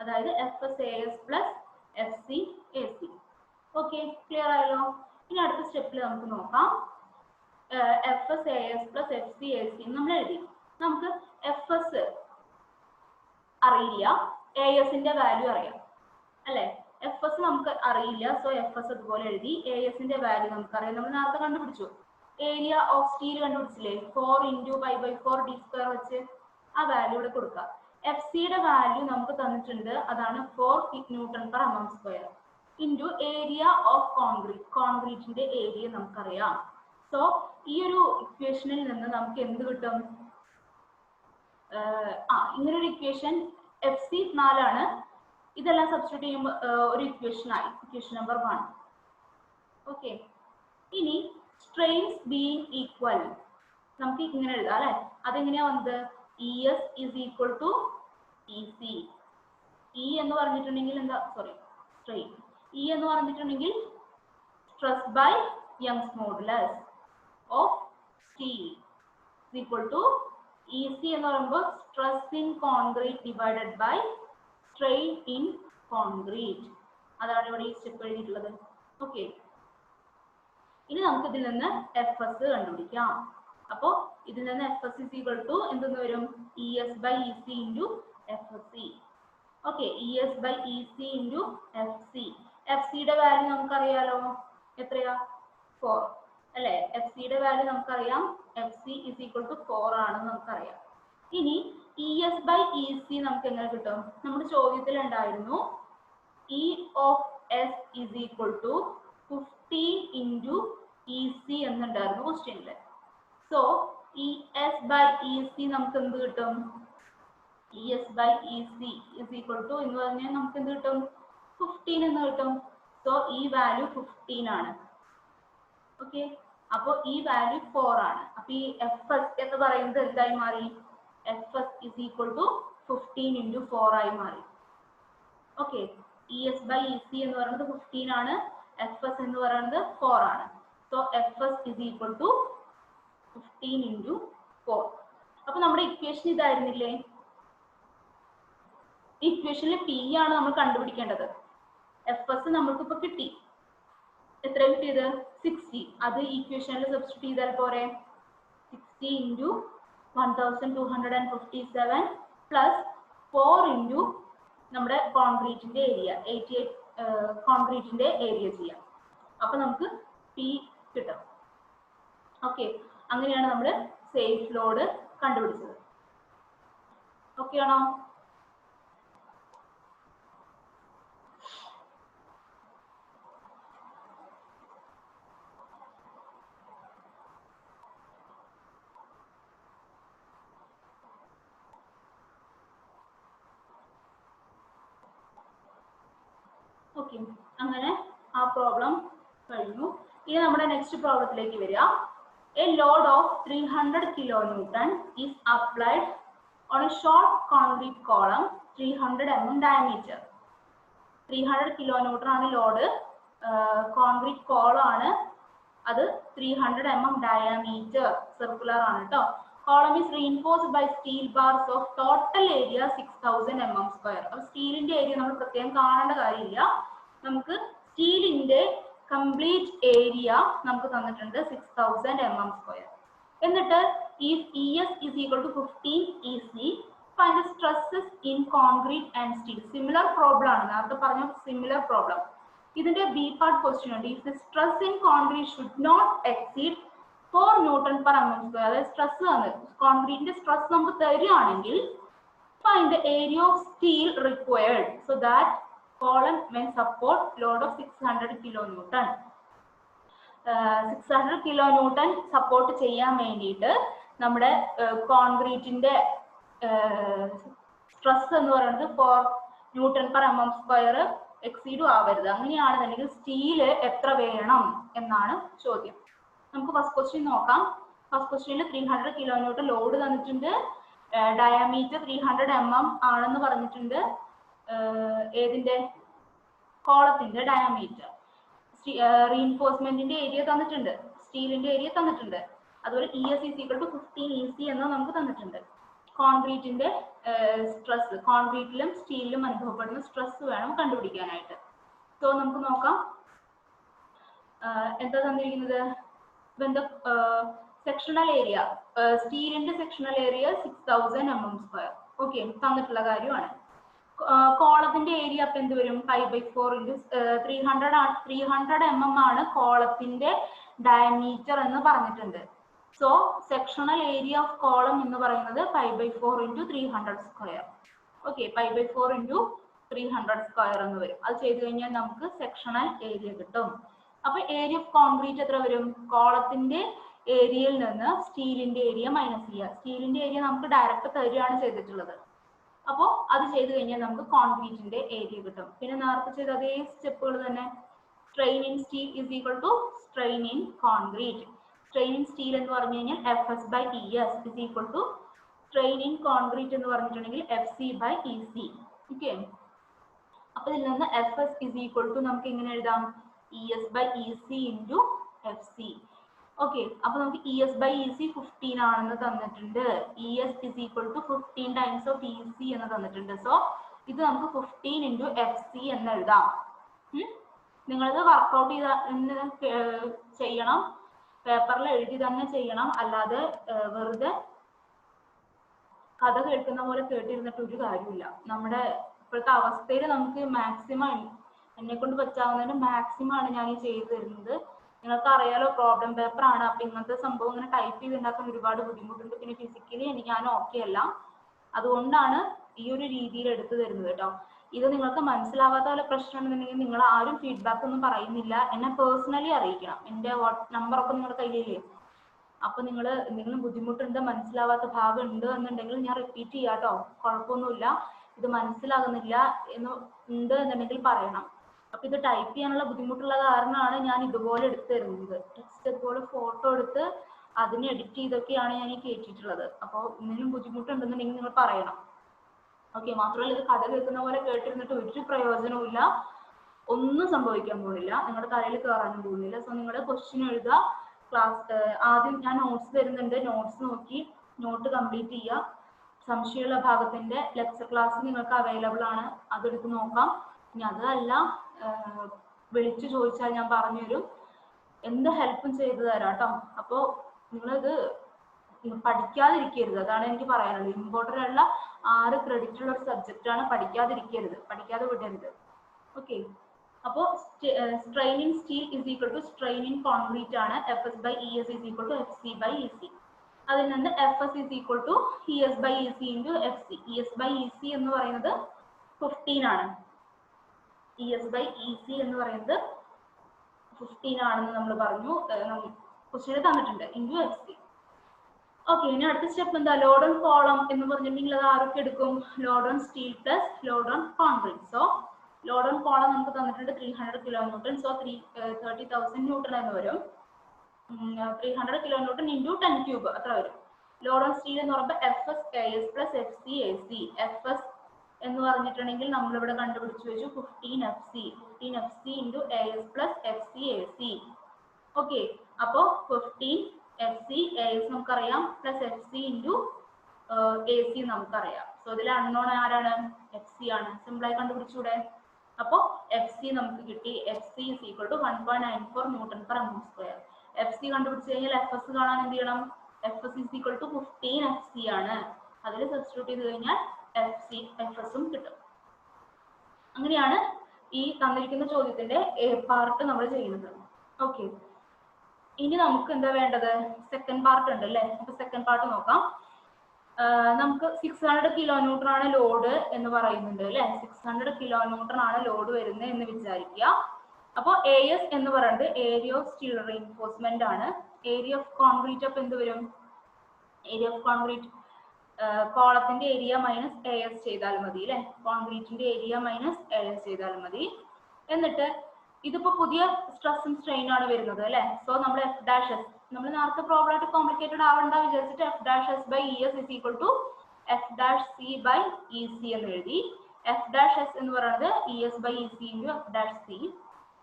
അതായത് F S A S plus F C A C. Okay, clear ആയല്ലോ? ഇനി അടുത്ത സ്റ്റെപ്പിൽ നമുക്ക് നോക്കാം. F S A S plus F C A C നമ്മൾ എഴുതി. നമുക്ക് എഫ് എസ് അറിയില്ല, എ എസിന്റെ വാല്യൂ അറിയാം അല്ലെ? എഫ് എസ് നമുക്ക് അറിയില്ല, സോ എഫ് എസ് അതുപോലെ എഴുതി. എ എസിന്റെ വാല്യൂ നമുക്കറിയാം, നമ്മൾ നേരത്തെ കണ്ടുപിടിച്ചു. Area of steel കണ്ടുപിടിച്ചില്ലേ? 4 × π/4 d² വെച്ച് ആ വാല്യൂ ഇവിടെ കൊടുക്കുക. എഫ് സിയുടെ വാല്യൂ നമുക്ക് തന്നിട്ടുണ്ട്, അതാണ് 4 Nm/mm² into area of concrete. കോൺക്രീറ്റിന്റെ ഏരിയ നമുക്കറിയാം. സോ ഈ ഒരു ഇക്വേഷനിൽ നിന്ന് നമുക്ക് എന്ത് കിട്ടും? ഇങ്ങനൊരു ഇക്വേഷൻ എഫ് സി 4 ആണ്. ഇതെല്ലാം സബ്സ്റ്റിറ്റ്യൂട്ട് ചെയ്യുമ്പോൾ ഒരു ഇക്വേഷൻ ആയി, ഇക്വേഷൻ നമ്പർ 1. ഓക്കെ, ഇനി സ്ട്രെയിൻസ് ബീയിങ് ഈക്വൽ നമുക്ക് ഇങ്ങനെ എഴുതാം അല്ലെ? അതെങ്ങനെയാ വന്നത്? E S is equal to E C. E എന്ന് പറഞ്ഞിട്ടുണ്ടെങ്കിൽ എന്താ? Sorry, strain. ഇ എന്ന് പറഞ്ഞിട്ടുണ്ടെങ്കിൽ stress by Young's modulus of steel is equal to E C എന്ന് പറയുമ്പോൾ stress in concrete divided by strain in concrete. അതാണ് ഇവിടെ ഈ സ്റ്റെപ്പ് എഴുതിയിട്ടുള്ളത്. ഓക്കെ, ഇനി നമുക്ക് ഇതിൽ നിന്ന് എഫ് എസ് കണ്ടുപിടിക്കാം. അപ്പോൾ ഇതിൽ നിന്ന് F S is equal to എന്തെന്ന് വരും? E S by E C into F S C. Okay, E S by E C into F C. F സിയുടെ വാല്യൂ നമുക്കറിയാലോ, എത്രയാ? 4 അല്ലെ? എഫ് സിയുടെ വാല്യൂ നമുക്കറിയാം, F C is equal to 4 ആണെന്ന് നമുക്കറിയാം. ഇനി E S by E C നമുക്ക് എങ്ങനെ കിട്ടും? നമ്മുടെ ചോദ്യത്തിൽ ഉണ്ടായിരുന്നു E of S is equal to 15 into E C എന്നുണ്ടായിരുന്നു ക്വസ്റ്റ്യനിൽ. So E S by E C നമുക്ക് എന്ത് കിട്ടും? E S by E C is equal to എന്ന് പറഞ്ഞാൽ നമുക്ക് എന്ത് കിട്ടും? 15 എന്ന് കിട്ടും. സോ ഈ വാല്യൂ 15 ആണ്. ഓക്കെ, അപ്പോൾ ഈ വാല്യൂ 4 ആണ്. അപ്പൊ ഈ എഫ് എസ് എന്ന് പറയുന്നത് എന്തായി മാറി? F S is equal to 15 into 4 ആയി മാറി. Okay, E S by E C എന്ന് പറയുന്നത് 15 ആണ്, എഫ് എസ് എന്ന് പറയുന്നത് 4 ആണ്. So F S is equal to 15 into 4. അപ്പൊ നമ്മുടെ ഇക്വേഷൻ ഇതായിരുന്നില്ലേ? ഇക്വേഷനിൽ പി ആണ് നമ്മൾ കണ്ടുപിടിക്കേണ്ടത്. എഫ് എസ് നമ്മൾക്ക് ഇപ്പൊ കിട്ടി. എത്ര കിട്ടിയത്? 60. അത് ഇക്വേഷനിൽ സബ്സ്റ്റിറ്റ്യൂട്ട് ചെയ്താൽ പോരെ? 60 ഇൻറ്റു 1257 പ്ലസ് 4 ഇൻറ്റു നമ്മുടെ കോൺക്രീറ്റിന്റെ ഏരിയ 88 കോൺക്രീറ്റിന്റെ ഏരിയ ചെയ്യാം. അപ്പൊ നമുക്ക് പി കിട്ടും. ഓക്കെ, അങ്ങനെയാണ് നമ്മൾ സേഫ് ലോഡ് കണ്ടുപിടിച്ചത്. ഓക്കെ ആണോ? ഓക്കെ, അങ്ങനെ ആ പ്രോബ്ലം കഴിഞ്ഞു. ഇനി നമ്മുടെ നെക്സ്റ്റ് പ്രോബ്ലത്തിലേക്ക് വരിക. A load of 300 kN is applied on a short concrete column 300 mm diameter. 300 kN ആണ് ലോഡ്, കോൺക്രീറ്റ് കോളം ആണ്, അത് 300 mm diameter, സർക്കുലർ ആണ് കേട്ടോ. Column is reinforced by steel bars of total area 6000 mm². അപ്പോൾ സ്റ്റീലിന്റെ area നമ്മൾ പ്രത്യേകം കാണേണ്ട കാര്യമില്ല. നമുക്ക് സ്റ്റീലിന്റെ കംപ്ലീറ്റ് ഏരിയ നമുക്ക് തന്നിട്ടുണ്ട് 6000 mm². എന്നിട്ട് if ES is equal to 15 EC, find the stresses in concrete and steel. Similar problem ആണ്, നേരത്തെ പറഞ്ഞ സിമിലർ പ്രോബ്ലം. ഇതിന്റെ ബി പാർട്ട് ക്വസ്റ്റ്യൻ ഉണ്ട്. if the stress in concrete should not exceed 4 Nm/mm², അതായത് stress ആണ്, കോൺക്രീറ്റിന്റെ stress നമുക്ക് തരികയാണെങ്കിൽ find the area of steel required so that column may support load of 600 kN. 600 kN support ചെയ്യാൻ വേണ്ടിയിട്ട് നമ്മുടെ കോൺക്രീറ്റിന്റെ stress എന്ന് പറയുന്നത് 4 Nm/mm² എക്സീഡും ആവരുത്. അങ്ങനെയാണെന്നുണ്ടെങ്കിൽ സ്റ്റീല് എത്ര വേണം എന്നാണ് ചോദ്യം. നമുക്ക് ഫസ്റ്റ് ക്വസ്റ്റ്യൻ നോക്കാം. ഫസ്റ്റ് ക്വസ്റ്റ്യനിൽ 300 കിലോന്യൂട്ടൺ ലോഡ് തന്നിട്ടുണ്ട്. ഡയമീറ്റർ 300 mm ആണെന്ന് പറഞ്ഞിട്ടുണ്ട്. ഏതിന്റെ? കോളത്തിന്റെ ഡയമീറ്റർ. റീഇൻഫോഴ്സ്മെന്റിന്റെ ഏരിയ തന്നിട്ടുണ്ട്, സ്റ്റീലിന്റെ ഏരിയ തന്നിട്ടുണ്ട്. അതുപോലെ ES = 15 EC എന്ന് നമുക്ക് തന്നിട്ടുണ്ട്. കോൺക്രീറ്റിന്റെ സ്ട്രെസ്, കോൺക്രീറ്റിലും സ്റ്റീലിലും അനുഭവപ്പെടുന്ന സ്ട്രെസ് വേണം കണ്ടുപിടിക്കാനായിട്ട്. സോ നമുക്ക് നോക്കാം എന്താ തന്നിരിക്കുന്നത്. സെക്ഷണൽ ഏരിയ, സ്റ്റീലിന്റെ സെക്ഷണൽ ഏരിയ 6000 mm². ഓക്കെ, തന്നിട്ടുള്ള കാര്യമാണ്. കോളത്തിന്റെ ഏരിയ അപ്പൊ എന്ത് വരും? 5/4 × 300 mm ആണ് കോളത്തിന്റെ ഡയമീറ്റർ എന്ന് പറഞ്ഞിട്ടുണ്ട്. So sectional area of column എന്ന് പറയുന്നത് 5/4 × 300². ഓക്കെ, 5/4 × 300² എന്ന് വരും. അത് ചെയ്ത് കഴിഞ്ഞാൽ നമുക്ക് സെക്ഷണൽ ഏരിയ കിട്ടും. അപ്പൊ ഏരിയ ഓഫ് കോൺക്രീറ്റ് എത്ര വരും? കോളത്തിന്റെ ഏരിയയിൽ നിന്ന് സ്റ്റീലിന്റെ ഏരിയ മൈനസ് ചെയ്യുക. സ്റ്റീലിന്റെ ഏരിയ നമുക്ക് ഡയറക്റ്റ് തരികയാണ് ചെയ്തിട്ടുള്ളത്. അപ്പോൾ അത് ചെയ്ത് കഴിഞ്ഞാൽ നമുക്ക് കോൺക്രീറ്റിന്റെ ഏരിയ കിട്ടും. പിന്നെ നേരത്തെ ചെയ്ത അതേ സ്റ്റെപ്പുകൾ തന്നെ. Strain in steel = strain in concrete. Strain in steel എന്ന് പറഞ്ഞു കഴിഞ്ഞാൽ FS/ES = സ്ട്രെയിൻ ഇൻ കോൺക്രീറ്റ് എന്ന് പറഞ്ഞിട്ടുണ്ടെങ്കിൽ FC/EC. ഓക്കെ, അപ്പൊ ഇതിൽ നിന്ന് FS = നമുക്ക് എങ്ങനെ എഴുതാം? ES/EC × FC. ഓക്കെ, അപ്പൊ നമുക്ക് ES/EC 15 ആണെന്ന് തന്നിട്ടുണ്ട്. ES = 15 times of EC എന്ന് തന്നിട്ടുണ്ട്. സോ ഇത് നമുക്ക് 15 × FC എന്ന് എഴുതാം. നിങ്ങളിത് വർക്ക്ഔട്ട് ചെയ്യണം, പേപ്പറിൽ എഴുതി തന്നെ ചെയ്യണം. അല്ലാതെ വെറുതെ കഥ കേൾക്കുന്ന പോലെ കേട്ടിരുന്നിട്ട് ഒരു കാര്യമില്ല. നമ്മുടെ ഇപ്പോഴത്തെ അവസ്ഥയിൽ നമുക്ക് മാക്സിമം, എന്നെ കൊണ്ട് പറ്റാവുന്നതിന് മാക്സിമം ആണ് ഞാൻ ഈ ചെയ്തു തരുന്നത്. നിങ്ങൾക്ക് അറിയാലോ, പ്രോബ്ലം പേപ്പർ ആണ്. അപ്പൊ ഇങ്ങനത്തെ സംഭവം ഇങ്ങനെ ടൈപ്പ് ചെയ്തുണ്ടാക്കാൻ ഒരുപാട് ബുദ്ധിമുട്ടുണ്ട്. പിന്നെ ഫിസിക്കലി ഞാൻ ഓക്കെ അല്ല. അതുകൊണ്ടാണ് ഈ ഒരു രീതിയിൽ എടുത്തു തരുന്നത് കേട്ടോ. ഇത് നിങ്ങൾക്ക് മനസ്സിലാവാത്ത പോലെ പ്രശ്നം ഉണ്ടെന്നുണ്ടെങ്കിൽ നിങ്ങൾ ആരും ഫീഡ്ബാക്ക് ഒന്നും പറയുന്നില്ല, എന്നെ പേഴ്സണലി അറിയിക്കണം. എൻ്റെ നമ്പറൊക്കെ നിങ്ങളുടെ കയ്യിലില്ലേ? അപ്പൊ നിങ്ങൾ എന്തെങ്കിലും ബുദ്ധിമുട്ടുണ്ട്, മനസ്സിലാവാത്ത ഭാഗം ഉണ്ട് എന്നുണ്ടെങ്കിൽ ഞാൻ റിപ്പീറ്റ് ചെയ്യാം കേട്ടോ. കുഴപ്പമൊന്നുമില്ല. ഇത് മനസ്സിലാകുന്നില്ല എന്നുണ്ടെങ്കിൽ പറയണം. അപ്പൊ ഇത് ടൈപ്പ് ചെയ്യാനുള്ള ബുദ്ധിമുട്ടുള്ള കാരണമാണ് ഞാൻ ഇതുപോലെ എടുത്തു തരുന്നത്. ടെക്സ്റ്റ് ഇതുപോലെ ഫോട്ടോ എടുത്ത് അതിനെ എഡിറ്റ് ചെയ്തൊക്കെയാണ് ഞാൻ ഈ കേട്ടിട്ടുള്ളത്. അപ്പോൾ എന്തെങ്കിലും ബുദ്ധിമുട്ടുണ്ടെന്നുണ്ടെങ്കിൽ നിങ്ങൾ പറയണം. ഓക്കെ, മാത്രമല്ല ഇത് കഥ കേൾക്കുന്ന പോലെ കേട്ടിരുന്നിട്ട് ഒരു പ്രയോജനവും ഇല്ല. ഒന്നും സംഭവിക്കാൻ പോകുന്നില്ല, നിങ്ങളുടെ തലയിൽ കയറാനും പോകുന്നില്ല. സോ നിങ്ങൾ ക്വസ്റ്റ്യൻ എഴുതുക. ക്ലാസ് ആദ്യം ഞാൻ നോട്ട്സ് തരുന്നുണ്ട്, നോട്ട്സ് നോക്കി നോട്ട് കംപ്ലീറ്റ് ചെയ്യുക. സംശയമുള്ള ഭാഗത്തിന്റെ ലെക്ചർ ക്ലാസ് നിങ്ങൾക്ക് അവൈലബിൾ ആണ്, അതെടുത്ത് നോക്കാം. ഇനി അതല്ല വിളിച്ചു ചോദിച്ചാൽ ഞാൻ പറഞ്ഞു തരും, എന്ത് ഹെൽപ്പും ചെയ്തു തരാം കേട്ടോ. അപ്പോൾ നിങ്ങളിത് പഠിക്കാതിരിക്കരുത്, അതാണ് എനിക്ക് പറയാനുള്ളത്. ഇമ്പോർട്ടൻ്റ് ആയിട്ടുള്ള 6 ക്രെഡിറ്റ് ഉള്ള ഒരു സബ്ജക്റ്റ് ആണ്. പഠിക്കാതെ വിടരുത്. ഓക്കെ, അപ്പോൾ strain in steel = strain in concrete ആണ്. FS/ES = FC/EC. അതിൽ നിന്ന് FS = ES/EC × FC. ES/EC എന്ന് പറയുന്നത് 15 ആണ്. ES/EC എന്ന് പറയുന്നത് 15 ആണെന്ന് നമ്മൾ പറഞ്ഞു. ക്വസ്റ്റ്യൻ തന്നിട്ടുണ്ട് × FC. ഓക്കെ, ഇനി അടുത്ത സ്റ്റെപ്പ് എന്താ? ലോഡ് ഓൺ കോളം എന്ന് പറഞ്ഞിട്ടുണ്ടെങ്കിൽ അത് ആരൊക്കെ എടുക്കും? Load on steel plus load on concrete. So load on column നമുക്ക് തന്നിട്ടുണ്ട് 300 kN. സോ 30,000 N എന്ന് വരും. 300 kN × 10³ അത്ര വരും. ലോഡ് ഓൺ സ്റ്റീൽ എന്ന് പറയുമ്പോൾ FS/AS + FC/AC. FS എന്ന് പറഞ്ഞിട്ടുണ്ടെങ്കിൽ നമ്മളിവിടെ കണ്ടുപിടിച്ചു വെച്ചു 15 FC × AS + FC/AC. ഓക്കെ, അപ്പോൾ 15 FC AS നമുക്കറിയാം, പ്ലസ് FC × AC നമുക്കറിയാം. സോ ഇതിൽ അൺനോൺ ആരാണ്? FC ആണ്. സിമ്പിളായി കണ്ടുപിടിച്ചൂടെ? അപ്പോൾ FC നമുക്ക് കിട്ടി. FC = 1.94 N/mm². FC കണ്ടുപിടിച്ചു കഴിഞ്ഞാൽ FS കാണാൻ എന്ത് ചെയ്യണം? FS = 15 FC ആണ്. അതിൽ സബ്സ്റ്റിറ്റ്യൂട്ട് ചെയ്ത് കഴിഞ്ഞാൽ FS-ഉം കിട്ടും. അങ്ങനെയാണ് ഈ തന്നിരിക്കുന്ന ചോദ്യത്തിന്റെ A പാർട്ട് നമ്മൾ ചെയ്യുന്നത്. ഓക്കെ, ഇനി നമുക്ക് എന്താ വേണ്ടത്? സെക്കൻഡ് പാർട്ട് ഉണ്ട് അല്ലേ? അപ്പൊ സെക്കൻഡ് പാർട്ട് നോക്കാം. നമുക്ക് 600 kN ആണ് ലോഡ് എന്ന് പറയുന്നുണ്ട് അല്ലെ. 600 kN ആണ് ലോഡ് വരുന്നത് എന്ന് വിചാരിക്കുക. അപ്പോൾ AS എന്ന് പറയുന്നത് ഏരിയ ഓഫ് സ്റ്റീൽ റീഇൻഫോഴ്സ്മെന്റ് ആണ്. ഏരിയ ഓഫ് കോൺക്രീറ്റ് അപ്പൊ എന്ത് വരും? ഏരിയ ഓഫ് കോൺക്രീറ്റ് കോളത്തിന്റെ ഏരിയ മൈനസ് AS ചെയ്താൽ മതി അല്ലെ. കോൺക്രീറ്റിന്റെ ഏരിയ മൈനസ് AS ചെയ്താൽ മതി. എന്നിട്ട് ഇതിപ്പോ പുതിയ സ്ട്രെസ്സും സ്ട്രെയിൻ ആണ് വരുന്നത് അല്ലെ. സോ നമ്മൾ എഫ് ഡാഷ് എസ്, നമ്മൾ നേരത്തെ പ്രോബ്ലം ആയിട്ട് കോംപ്ലിക്കേറ്റഡ് ആവണ്ട വിചാരിച്ചിട്ട് F dash S by E S is equal to F dash C by E C എന്ന് എഴുതി. എഫ് ഡാഷ് എസ് എന്ന് പറയുന്നത് E S by E C into F dash C.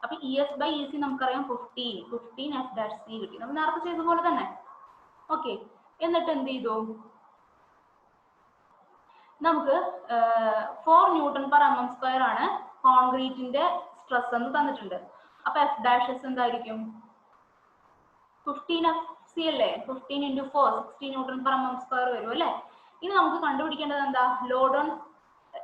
അപ്പൊ E S by E C നമുക്കറിയാം 15 F dash C കിട്ടി, നമ്മൾ നേരത്തെ ചെയ്ത പോലെ തന്നെ. ഓക്കെ, എന്നിട്ട് എന്ത് ചെയ്തു, നമുക്ക് 4 newton per M M square ആണ് കോൺക്രീറ്റിന്റെ സ്ട്രെസ് എന്ന് തന്നിട്ടുണ്ട്. അപ്പൊ എഫ് ഡാഷ് എസ് എന്തായിരിക്കും, 15 എഫ് സി അല്ലേ, 15 into 4 60 newton per M M square വരും അല്ലേ. ഇനി നമുക്ക് കണ്ടുപിടിക്കേണ്ടത് എന്താ, ലോഡ് ഓൺ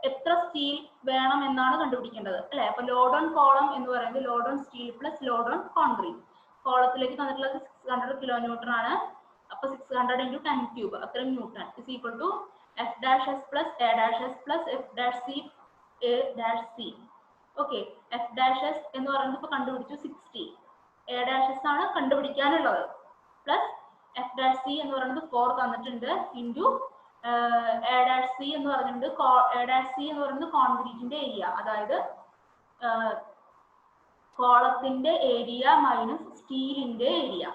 എത്ര സ്റ്റീൽ വേണം എന്നാണ് കണ്ടുപിടിക്കേണ്ടത് അല്ലെ. അപ്പൊ ലോഡ് ഓൺ കോളം എന്ന് പറയുന്നത് load on steel plus load on concrete. കോളത്തിലേക്ക് തന്നിട്ടുള്ളത് 600 കിലോ ന്യൂട്ടൺ ആണ്. അപ്പൊ 600 ഇൻറ്റു 10 ക്യൂബ് അത്രയും newton is equal to F dash S plus A dash S plus F dash C A dash C. Okay, F dash S എന്ന് പറയുന്നത് ഇപ്പൊ കണ്ടുപിടിച്ചു 60, A dash S ആണ് കണ്ടുപിടിക്കാനുള്ളത്, പ്ലസ് എഫ് ഡാഷ് സി എന്ന് പറയുന്നത് 4 തന്നിട്ടുണ്ട് ഇൻറ്റു എ ഡാഷ് സി എന്ന് പറഞ്ഞിട്ടുണ്ട്. എ ഡാഷ് സി എന്ന് പറയുന്നത് കോൺക്രീറ്റിന്റെ ഏരിയ, അതായത് കോളത്തിന്റെ ഏരിയ മൈനസ് സ്റ്റീലിന്റെ ഏരിയ.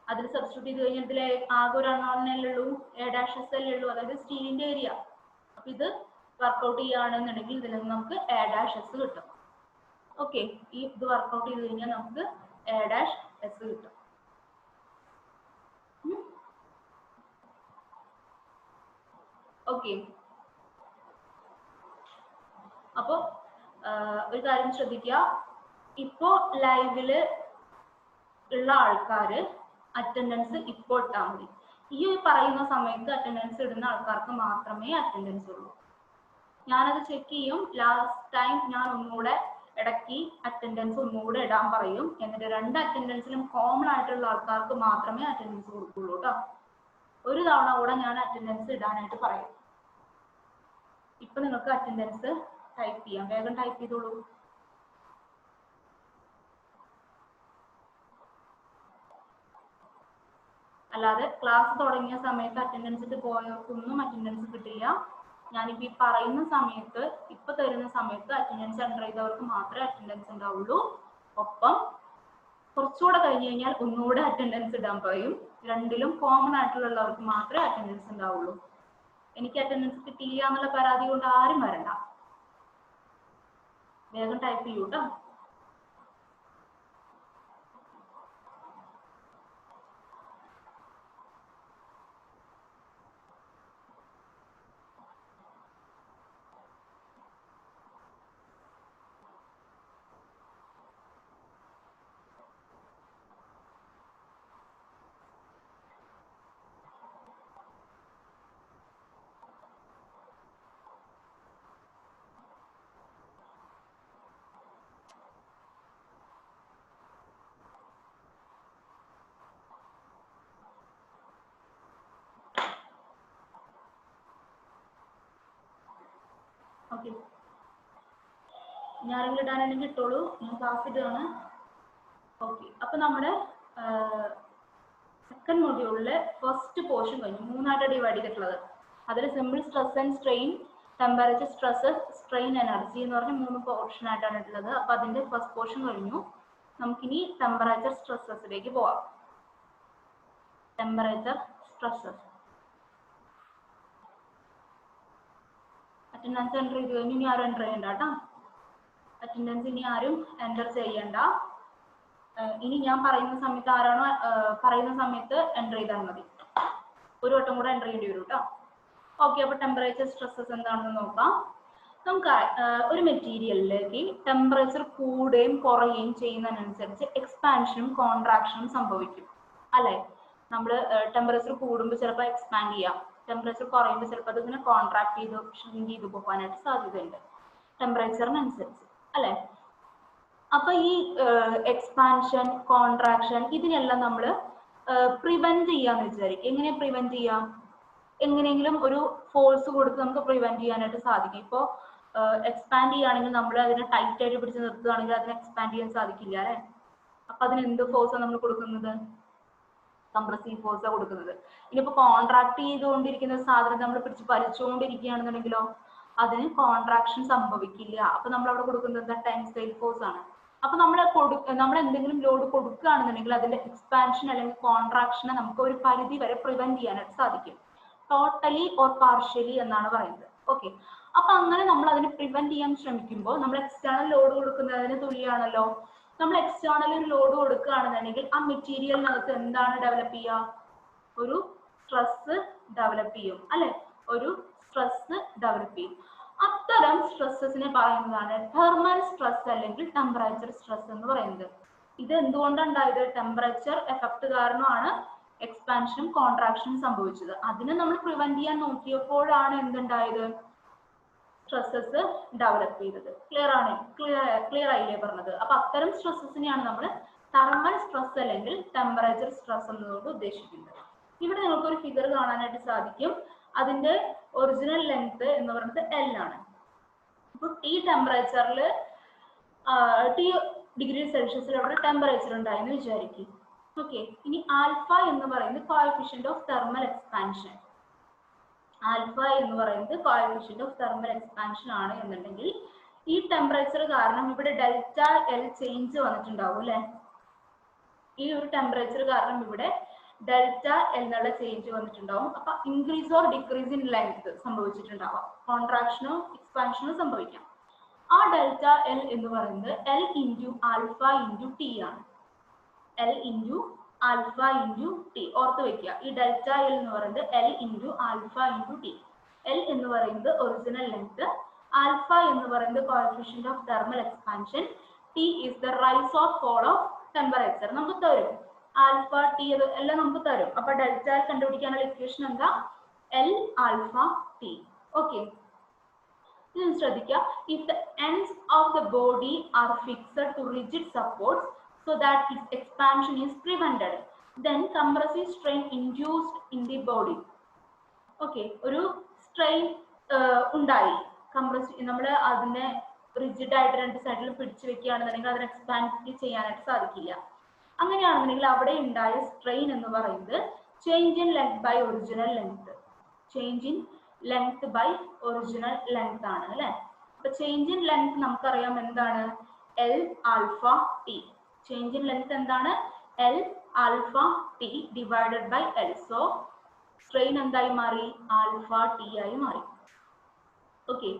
അതിൽ സബ്സ്റ്റിറ്റ്യൂട്ട് ചെയ്ത് കഴിഞ്ഞാൽ ഇതിലെ ആകെ ഒരു എണ്ണല്ലേ ഉള്ളൂ, എ ഡാഷ് എസ് അല്ലേ ഉള്ളൂ, അതായത് സ്റ്റീലിന്റെ ഏരിയ. അപ്പൊ ഇത് വർക്ക്ഔട്ട് ചെയ്യുകയാണെന്നുണ്ടെങ്കിൽ ഇതിൽ നിന്ന് നമുക്ക് എ ഡാഷ് എസ് കിട്ടും. ഓക്കെ, ഈ ഇത് വർക്ക്ഔട്ട് ചെയ്ത് കഴിഞ്ഞാൽ നമുക്ക് എ ഡാഷ് എസ് കിട്ടും. ഓക്കെ, അപ്പോ ഒരു കാര്യം ശ്രദ്ധിക്കുക, ഇപ്പോ ലൈവില് ഉള്ള ആൾക്കാര് അറ്റൻഡൻസ് ഇപ്പോൾ ഇട്ടാൽ മതി. ഈ പറയുന്ന സമയത്ത് അറ്റൻഡൻസ് ഇടുന്ന ആൾക്കാർക്ക് മാത്രമേ അറ്റൻഡൻസ് ഉള്ളൂ. ഞാനത് ചെക്ക് ചെയ്യും. ലാസ്റ്റ് ടൈം ഞാൻ ഒന്നുകൂടെ ഇടയ്ക്ക് അറ്റൻഡൻസ് ഒന്നുകൂടെ ഇടാൻ പറയും. എന്നിട്ട് 2 അറ്റൻഡൻസിലും കോമൺ ആയിട്ടുള്ള ആൾക്കാർക്ക് മാത്രമേ അറ്റൻഡൻസ് കൊടുക്കുള്ളൂ കേട്ടോ. ഒരു തവണ കൂടെ ഞാൻ അറ്റൻഡൻസ് ഇടാനായിട്ട് പറയും. ഇപ്പൊ നിങ്ങൾക്ക് അറ്റൻഡൻസ് ടൈപ്പ് ചെയ്യാം, വേഗം ടൈപ്പ് ചെയ്തോളൂ. അല്ലാതെ ക്ലാസ് തുടങ്ങിയ സമയത്ത് അറ്റൻഡൻസ് ഇട്ട് പോയവർക്കൊന്നും അറ്റൻഡൻസ് കിട്ടില്ല. ഞാനിപ്പോ ഈ പറയുന്ന സമയത്ത്, ഇപ്പൊ തരുന്ന സമയത്ത് അറ്റൻഡൻസ് എൻ്റർ ചെയ്തവർക്ക് മാത്രമേ അറ്റൻഡൻസ് ഉണ്ടാവുള്ളൂ. ഒപ്പം കുറച്ചുകൂടെ കഴിഞ്ഞ് കഴിഞ്ഞാൽ ഒന്നുകൂടെ അറ്റൻഡൻസ് ഇടാൻ പറയും. 2ലും കോമൺ ആയിട്ടുള്ളവർക്ക് മാത്രമേ അറ്റൻഡൻസ് ഉണ്ടാവുള്ളൂ. എനിക്ക് അറ്റൻഡൻസ് കിട്ടിയില്ല എന്നുള്ള പരാതി കൊണ്ട് ആരും വരണ്ട, വേഗം ടൈപ്പ് ചെയ്യൂ കേട്ടോ. ഓക്കെ, ഞാനെങ്കിലും ഇടാനാണെങ്കിൽ ഇട്ടോളൂ, ഞാൻ ക്ലാസ് ഇടുകയാണ്. ഓക്കെ, അപ്പൊ നമ്മുടെ സെക്കൻഡ് മൊഡ്യൂളിലെ ഫസ്റ്റ് പോർഷൻ കഴിഞ്ഞു. 3ആയിട്ട് ഡിവൈഡ് ചെയ്തിട്ടുള്ളത്. അതിൽ simple stress and strain, temperature, stress, strain, energy എന്ന് പറഞ്ഞ 3 പോർഷൻ ആയിട്ടാണ് ഉള്ളത്. അപ്പൊ അതിന്റെ ഫസ്റ്റ് പോർഷൻ കഴിഞ്ഞു. നമുക്കിനി ടെമ്പറേച്ചർ സ്ട്രെസ്സസിലേക്ക് പോവാം. ടെമ്പറേച്ചർ സ്ട്രെസ്സസ്, അറ്റൻഡൻസ് എൻ്റർ ചെയ്ത് കഴിഞ്ഞു. ഇനി ആരും എൻ്റർ ചെയ്യണ്ട കേട്ടോ. അറ്റൻഡൻസ് ഇനി ആരും എൻ്റർ ചെയ്യണ്ട. ഇനി ഞാൻ പറയുന്ന സമയത്ത് ആരാണോ പറയുന്ന സമയത്ത് എൻ്റർ ചെയ്താൽ മതി. ഒരു വട്ടം കൂടെ എൻ്റർ ചെയ്യേണ്ടി വരും കേട്ടോ. ഓക്കെ, അപ്പൊ ടെമ്പറേച്ചർ സ്ട്രെസ്സസ് എന്താണെന്ന് നോക്കാം. നമുക്ക് ഒരു മെറ്റീരിയലിലേക്ക് ടെമ്പറേച്ചർ കൂടുകയും കുറയുകയും ചെയ്യുന്നതിനനുസരിച്ച് എക്സ്പാൻഷനും കോൺട്രാക്ഷനും സംഭവിക്കും അല്ലെ. നമ്മൾ ടെമ്പറേച്ചർ കൂടുമ്പോൾ ചിലപ്പോൾ എക്സ്പാൻഡ് ചെയ്യാം, ടെമ്പറേച്ചർ കുറയുമ്പോൾ ചിലപ്പോൾ അതിങ്ങനെ കോൺട്രാക്ട് ചെയ്ത് പോകാനായിട്ട് സാധ്യതയുണ്ട് ടെമ്പറേച്ചറിനനുസരിച്ച് അല്ലെ. അപ്പൊ ഈ എക്സ്പാൻഷൻ, കോൺട്രാക്ഷൻ ഇതിനെല്ലാം നമ്മൾ പ്രിവെന്റ് ചെയ്യാന്ന് വിചാരിക്കും. എങ്ങനെ പ്രിവെന്റ് ചെയ്യാം? എങ്ങനെയെങ്കിലും ഒരു ഫോഴ്സ് കൊടുത്ത് നമുക്ക് പ്രിവെന്റ് ചെയ്യാനായിട്ട് സാധിക്കും. ഇപ്പോൾ എക്സ്പാൻഡ് ചെയ്യുകയാണെങ്കിൽ നമ്മൾ അതിനെ ടൈറ്റ് ആയിട്ട് പിടിച്ച് നിർത്തുകയാണെങ്കിൽ അതിനെ എക്സ്പാൻഡ് ചെയ്യാൻ സാധിക്കില്ല അല്ലെ. അപ്പൊ അതിന് എന്ത് ഫോഴ്സാണ് നമ്മൾ കൊടുക്കുന്നത്? കംപ്രസീവ് ഫോഴ്സാണ് കൊടുക്കുന്നത്. ഇനിയിപ്പോ കോൺട്രാക്ട് ചെയ്തുകൊണ്ടിരിക്കുന്ന സാധനം നമ്മൾ പിടിച്ച് വലിച്ചുകൊണ്ടിരിക്കുകയാണെന്നുണ്ടെങ്കിലോ അതിന് കോൺട്രാക്ഷൻ സംഭവിക്കില്ല. അപ്പൊ നമ്മൾ അവിടെ കൊടുക്കുന്നത് ടെൻസൈൽ ഫോഴ്സ് ആണ്. അപ്പൊ നമ്മൾ എന്തെങ്കിലും ലോഡ് കൊടുക്കുകയാണെന്നുണ്ടെങ്കിൽ അതിന്റെ എക്സ്പാൻഷൻ അല്ലെങ്കിൽ കോൺട്രാക്ഷനെ നമുക്ക് ഒരു പരിധി വരെ പ്രിവെന്റ് ചെയ്യാനായിട്ട് സാധിക്കും. ടോട്ടലി ഓർ പാർഷ്യലി എന്നാണ് പറയുന്നത്. ഓക്കെ, അപ്പൊ അങ്ങനെ നമ്മൾ അതിനെ പ്രിവെന്റ് ചെയ്യാൻ ശ്രമിക്കുമ്പോൾ നമ്മൾ എക്സ്റ്റേണൽ ലോഡ് കൊടുക്കുന്നതിന് തുല്യമാണല്ലോ. നമ്മൾ എക്സ്റ്റേണൽ ഒരു ലോഡ് കൊടുക്കുകയാണെന്നുണ്ടെങ്കിൽ ആ മെറ്റീരിയലിനകത്ത് എന്താണ് ഡെവലപ്പ് ചെയ്യുക? ഒരു സ്ട്രെസ് ഡെവലപ്പ് ചെയ്യും അല്ലെ, ഒരു സ്ട്രെസ് ഡെവലപ്പ് ചെയ്യും. അത്തരം സ്ട്രെസ്സസിനെ പറയുന്നതാണ് തെർമൽ സ്ട്രെസ് അല്ലെങ്കിൽ ടെമ്പറേച്ചർ സ്ട്രെസ് എന്ന് പറയുന്നത്. ഇത് എന്തുകൊണ്ടുണ്ടായത്? ടെമ്പറേച്ചർ എഫക്ട് കാരണമാണ് എക്സ്പാൻഷനും കോൺട്രാക്ഷനും സംഭവിച്ചത്. അതിനെ നമ്മൾ പ്രിവെന്റ് ചെയ്യാൻ നോക്കിയപ്പോഴാണ് എന്തുണ്ടായത്? സ്ട്രെസ്സസ് ഡെവലപ്പ് ചെയ്തത്. ക്ലിയർ ആയില്ലേ പറഞ്ഞത്? അപ്പൊ അത്തരം സ്ട്രെസ്സസിനെയാണ് നമ്മൾ തെർമൽ സ്ട്രെസ് അല്ലെങ്കിൽ ടെമ്പറേച്ചർ സ്ട്രെസ് എന്നതുകൊണ്ട് ഉദ്ദേശിക്കുന്നത്. ഇവിടെ നിങ്ങൾക്ക് ഒരു ഫിഗർ കാണാനായിട്ട് സാധിക്കും. അതിന്റെ ഒറിജിനൽ ലെങ്ത് എന്ന് പറയുന്നത് L ആണ്. അപ്പൊ ഈ ടെമ്പറേച്ചറിൽ T ഡിഗ്രി സെൽഷ്യസിൽ അവിടെ ടെമ്പറേച്ചർ ഉണ്ടായെന്ന് വിചാരിക്കും. ഓക്കെ, ഇനി ആൽഫ എന്ന് പറയുന്നത് coefficient of thermal expansion. Alpha എന്ന് പറയുന്നത് കോഎഫിഷ്യന്റ് ഓഫ് തെർമൽ എക്സ്പാൻഷൻ ആണ് എന്നുണ്ടെങ്കിൽ ഈ ടെമ്പറേച്ചർ കാരണം ഇവിടെ ഡെൽറ്റ L ചേഞ്ച് വന്നിട്ടുണ്ടാവും അല്ലെ. ഈ ഒരു ടെമ്പറേച്ചർ കാരണം ഇവിടെ ഡെൽറ്റ എന്നുള്ള ചേഞ്ച് വന്നിട്ടുണ്ടാവും. അപ്പൊ increase or decrease in length സംഭവിച്ചിട്ടുണ്ടാവാം. കോൺട്രാക്ഷനോ എക്സ്പാൻഷനോ സംഭവിക്കാം. ആ ഡെൽറ്റ L എന്ന് പറയുന്നത് L into alpha into T ആണ്. L into alpha into T ഓർത്ത് വെക്കുക. ഈ ഡെൽറ്റ L എന്ന് പറയുന്നത് L into alpha into T. L എന്ന് പറയുന്നത് ഒറിജിനൽ ലെങ്ത്, ആൽഫ എന്ന് പറയുന്നത് coefficient of thermal expansion, T is the rise or fall of temperature. നമുക്ക് തരും ആൽഫ ടി എല്ലാം നമുക്ക് തരും. അപ്പൊ ഡെൽറ്റ L കണ്ടുപിടിക്കാനുള്ള ഇക്വേഷൻ എന്താ? L alpha T. ഓക്കെ, ഇത് ശ്രദ്ധിക്കുക. If the ends of the body are fixed to rigid supports so that its expansion is prevented, then compressive strain induced in the body. Okay, ഒരു strain ഉണ്ടായി, compress നമ്മൾ അതിനെ rigid ആയിട്ട് രണ്ട് സൈഡിലും പിടിച്ചു വെക്കുകയാണെന്നുണ്ടെങ്കിൽ അതിനെ എക്സ്പാൻഡ് ചെയ്യാനായിട്ട് സാധിക്കില്ല. അങ്ങനെയാണെന്നുണ്ടെങ്കിൽ അവിടെ ഉണ്ടായ സ്ട്രെയിൻ എന്ന് പറയുന്നത് change in length by original length. Change in length by original length ആണ് അല്ലെ. അപ്പൊ ചേഞ്ച് ഇൻ ലെങ്ത് നമുക്കറിയാം എന്താണ്? L alpha T. Change in length എന്താണ്? L alpha T divided by L. So strain എന്തായി മാറി? ആൽഫ ടി ആയി മാറി. ഓക്കെ,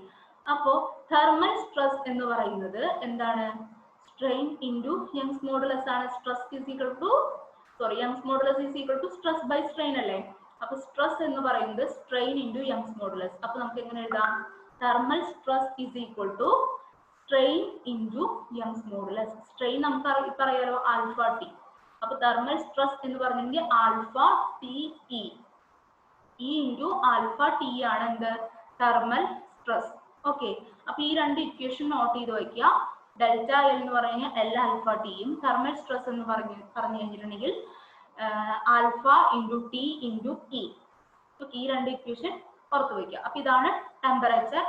അപ്പോ തെർമൽ സ്ട്രെസ് എന്ന് പറയുന്നത് എന്താണ്? സ്ട്രെയിൻ ഇൻറ്റു യങ്സ് മോഡുലസ് ആണ്. Stress is equal to Young's modulus is equal to stress by strain അല്ലേ. അപ്പൊ സ്ട്രെസ് എന്ന് പറയുന്നത് സ്ട്രെയിൻ ഇൻറ്റു യങ്സ് മോഡുലസ്. അപ്പൊ നമുക്ക് എങ്ങനെ എഴുതാം? Thermal stress is equal to strain into Young's modulus. Strain നമുക്ക് പറയാലോ ആൽഫ ടി. അപ്പൊ തെർമൽ സ്ട്രെസ് എന്ന് പറഞ്ഞെങ്കിൽ alpha T E into alpha T ആണ് എന്ത്? Thermal stress. ഓക്കെ, അപ്പൊ ഈ രണ്ട് ഇക്വേഷൻ നോട്ട് ചെയ്ത് വയ്ക്കുക. ഡെൽറ്റ L എന്ന് പറഞ്ഞാൽ L ആൽഫ ടിയും തെർമൽ സ്ട്രെസ് എന്ന് പറഞ്ഞു കഴിഞ്ഞിട്ടുണ്ടെങ്കിൽ alpha into T into E. ഈ രണ്ട് ഇക്വേഷൻ പുറത്ത് വയ്ക്കുക. അപ്പൊ ഇതാണ് ടെമ്പറേച്ചർ